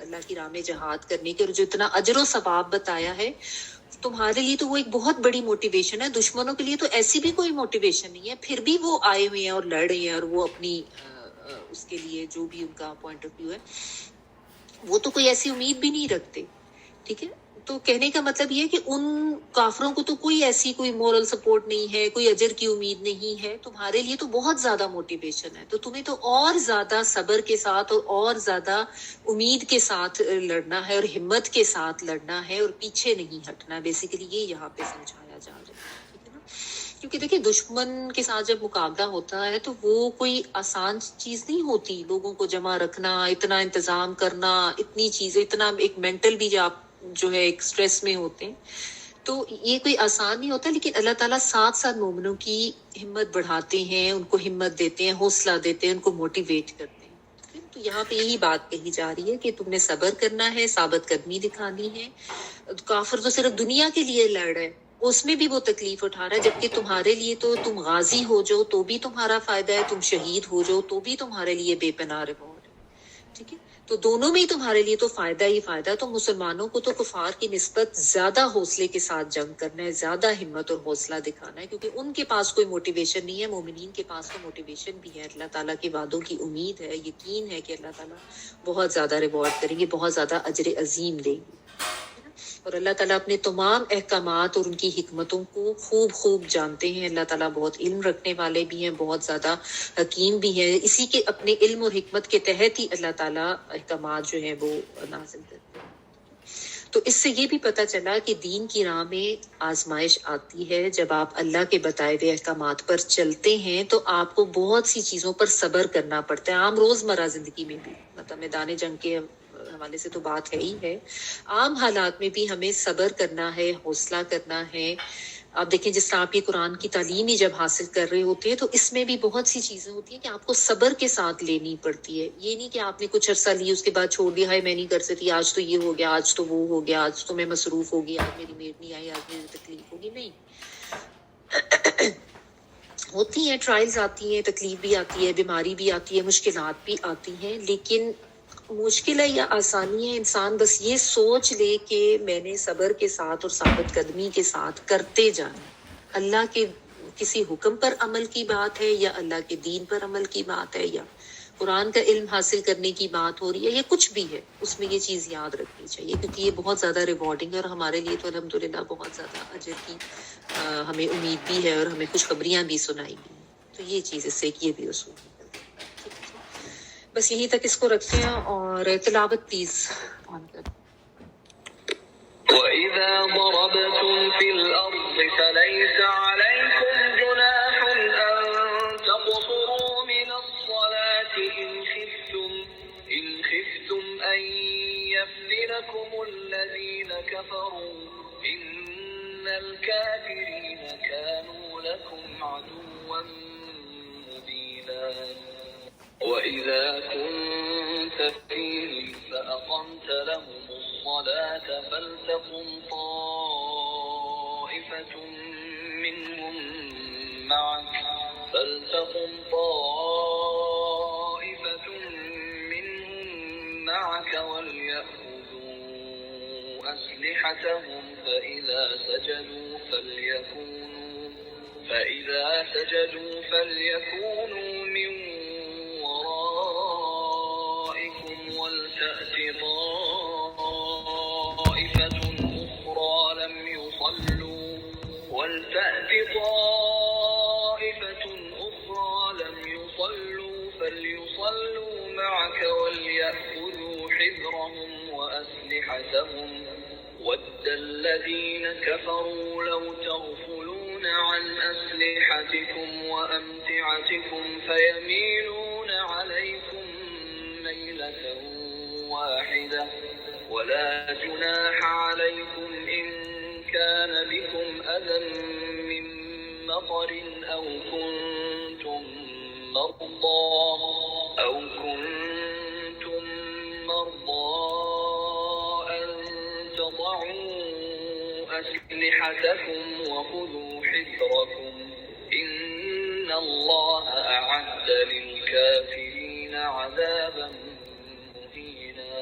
Speaker 1: اللہ کی راہ میں جہاد کرنے کے, اور جو اتنا اجر و ثواب بتایا ہے, تمہارے لیے تو وہ ایک بہت بڑی موٹیویشن ہے. دشمنوں کے لیے تو ایسی بھی کوئی موٹیویشن نہیں ہے, پھر بھی وہ آئے ہوئے ہیں اور لڑ رہے ہیں, اور وہ اپنی اس کے لیے جو بھی ان کا پوائنٹ آف ویو ہے وہ تو کوئی ایسی امید بھی نہیں رکھتے. ٹھیک ہے. تو کہنے کا مطلب یہ ہے کہ ان کافروں کو تو کوئی ایسی کوئی مورل سپورٹ نہیں ہے, کوئی اجر کی امید نہیں ہے. تمہارے لیے تو بہت زیادہ موٹیویشن ہے, تو تمہیں تو اور زیادہ صبر کے ساتھ اور زیادہ امید کے ساتھ لڑنا ہے, اور ہمت کے ساتھ لڑنا ہے, اور پیچھے نہیں ہٹنا. بیسیکلی یہ یہاں پہ سمجھایا جا رہا ہے. ٹھیک ہے نا. کیونکہ دیکھیں دشمن کے ساتھ جب مقابلہ ہوتا ہے تو وہ کوئی آسان چیز نہیں ہوتی. لوگوں کو جمع رکھنا, اتنا انتظام کرنا, اتنی چیزیں, اتنا ایک مینٹل بھی جو ہے ایک سٹریس میں ہوتے ہیں, تو یہ کوئی آسان نہیں ہوتا. لیکن اللہ تعالیٰ ساتھ ساتھ مومنوں کی ہمت بڑھاتے ہیں, ان کو ہمت دیتے ہیں, حوصلہ دیتے ہیں, ان کو موٹیویٹ کرتے ہیں. تو یہاں پہ یہی بات کہی جا رہی ہے کہ تم نے صبر کرنا ہے, ثابت قدمی دکھانی ہے. کافر تو صرف دنیا کے لیے لڑ رہا ہے, اس میں بھی وہ تکلیف اٹھا رہا ہے, جبکہ تمہارے لیے تو تم غازی ہو جاؤ تو بھی تمہارا فائدہ ہے, تم شہید ہو جاؤ تو بھی تمہارے لیے بے پناہ ریوارڈ ہے. ٹھیک ہے، تو دونوں میں ہی تمہارے لیے تو فائدہ ہی فائدہ. تو مسلمانوں کو تو کفار کی نسبت زیادہ حوصلے کے ساتھ جنگ کرنا ہے، زیادہ ہمت اور حوصلہ دکھانا ہے، کیونکہ ان کے پاس کوئی موٹیویشن نہیں ہے. مومنین کے پاس تو موٹیویشن بھی ہے، اللہ تعالیٰ کے وعدوں کی امید ہے، یقین ہے کہ اللہ تعالیٰ بہت زیادہ ریوارڈ کریں گے، بہت زیادہ اجر عظیم دیں گے. اور اللہ تعالیٰ اپنے تمام احکامات اور ان کی حکمتوں کو خوب خوب جانتے ہیں. اللہ تعالیٰ بہت علم رکھنے والے بھی ہیں، بہت زیادہ حکیم بھی ہیں. اسی کے اپنے علم اور حکمت کے تحت ہی اللہ تعالیٰ احکامات جو ہیں وہ نازل کرتے ہیں. تو اس سے یہ بھی پتہ چلا کہ دین کی راہ میں آزمائش آتی ہے. جب آپ اللہ کے بتائے ہوئے احکامات پر چلتے ہیں تو آپ کو بہت سی چیزوں پر صبر کرنا پڑتا ہے. عام روزمرہ زندگی میں بھی، مطلب میدان جنگ کے حوالے سے تو بات ہے ہی ہے، عام حالات میں بھی ہمیں صبر کرنا ہے، حوصلہ کرنا ہے. آپ دیکھیں جس طرح آپ یہ قرآن کی تعلیم ہی جب حاصل کر رہے ہوتے ہیں تو اس میں بھی بہت سی چیزیں ہوتی ہیں کہ آپ کو صبر کے ساتھ لینی پڑتی ہے. یہ نہیں کہ آپ نے کچھ عرصہ لی اس کے بعد چھوڑ دیا، ہے میں نہیں کر سکتی، آج تو یہ ہو گیا، آج تو وہ ہو گیا، آج تو میں مصروف ہوگی، آج میری میٹ نہیں آئی، آج میری تکلیف ہوگی. نہیں، ہوتی ہیں ٹرائلز، آتی ہیں، تکلیف بھی آتی ہے، بیماری بھی آتی ہے، مشکلات بھی آتی ہیں. لیکن مشکل ہے یا آسانی ہے، انسان بس یہ سوچ لے کہ میں نے صبر کے ساتھ اور ثابت قدمی کے ساتھ کرتے جانا. اللہ کے کسی حکم پر عمل کی بات ہے، یا اللہ کے دین پر عمل کی بات ہے، یا قرآن کا علم حاصل کرنے کی بات ہو رہی ہے، یا کچھ بھی ہے، اس میں یہ چیز یاد رکھنی چاہیے، کیونکہ یہ بہت زیادہ ریوارڈنگ ہے. اور ہمارے لیے تو الحمدللہ بہت زیادہ اجر کی ہمیں امید بھی ہے، اور ہمیں خوشخبریاں بھی سنائی بھی ہیں. تو یہ چیز اس سے یہ بھی اصول ہے. بس یہیں تک اس کو رکھتے ہیں، اور تلاوت پلیز آن کر.
Speaker 2: وَإِذَا ضَرَبْتُمْ فِي الْأَرْضِ فَلَيْسَ عَلَيْكُمْ جُنَاحٌ أَن تَقْصُرُوا مِنَ الصَّلَاةِ إِنْ خِفْتُمْ أَن يَفْتِنَكُمُ الَّذِينَ كَفَرُوا إِنَّ الْكَافِرِينَ كَانُوا لَكُمْ عَدُوًّا مُبِينًا. وَإِذَا كُنْتَ فِيهِمْ فَأَقَمْتَ لَهُمُ الصَّلَاةَ فَلْتَقُمْ طَائِفَةٌ مِّنْهُمْ مَعَكَ وَلْيَأْخُذُوا أَسْلِحَتَهُمْ فَإِذَا سَجَدُوا فَلْيَكُونُوا مِنْ وَرَائِكُمْ وَلْتَأْتِ طَائِفَةٌ أُخْرَىٰ لَمْ يُصَلُّوا فَلْيُصَلُّوا مَعَكَ وَلْيَأْخُذُوا حِذْرَهُمْ وَأَسْلِحَتَهُمْ وَدَّ الَّذِينَ كَفَرُوا لَوْ تَغْفُلُونَ عَنْ أَسْلِحَتِكُمْ وَأَمْتِعَتِكُمْ فَيَمِيلُونَ عَلَيْكُمْ مَيْلَةً وَاحِدَةً وَلَا جُنَاحَ عَلَيْكُمْ إِن كَانَ بِكُمْ أَذًى مِّن مَّطَرٍ أَوْ كُنتُم مَّرْضَىٰ أَن تَضَعُوا أَسْلِحَتَكُمْ وَخُذُوا حِذْرَكُمْ إِنَّ اللَّهَ أَعَدَّ لِلْكَافِرِينَ عَذَابًا مُّهِينًا.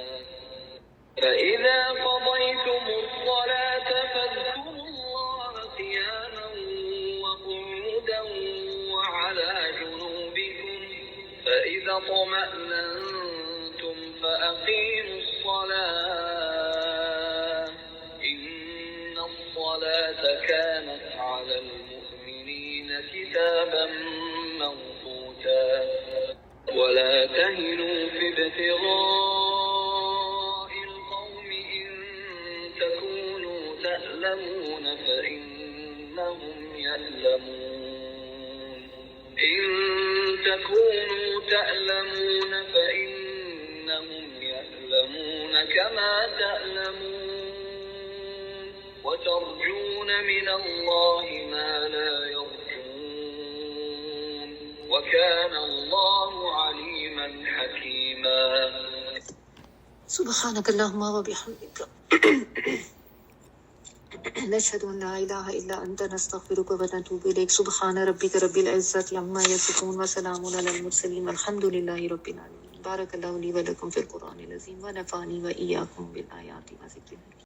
Speaker 2: فَإِذَا قَضَيْتُمُ الصَّلَاةَ فَاذْكُرُوا اللَّهَ قِيَامًا وَقُعُودًا وَعَلَىٰ جُنُوبِكُمْ فَإِذَا اطْمَأْنَنتُمْ فَأَقِيمُوا الصَّلَاةَ إِنَّ الصَّلَاةَ كَانَتْ عَلَى الْمُؤْمِنِينَ كِتَابًا مَّوْقُوتًا. وَلَا تَهِنُوا فِي ابْتِغَاءِ الْقَوْمِ إِن تَكُونُوا تَأْلَمُونَ فَإِنَّهُمْ يَأْلَمُونَ كَمَا تَأْلَمُونَ وَتَرْجُونَ مِنَ اللَّهِ مَا لَا يَرْجُونَ وَكَانَ اللَّهُ عَلِيمًا حَكِيمًا.
Speaker 1: سبحانك اللهم وبحمدك نشهد أن لا إله إلا أنت نستغفرك ونتوب إليك. سبحان ربك رب العزة عما يصفون وسلام على المرسلين والحمد لله رب العالمين. بارک اللہ لی و لکم فی القرآن العظیم و نفعنی و ایاکم بالآیات و ذکر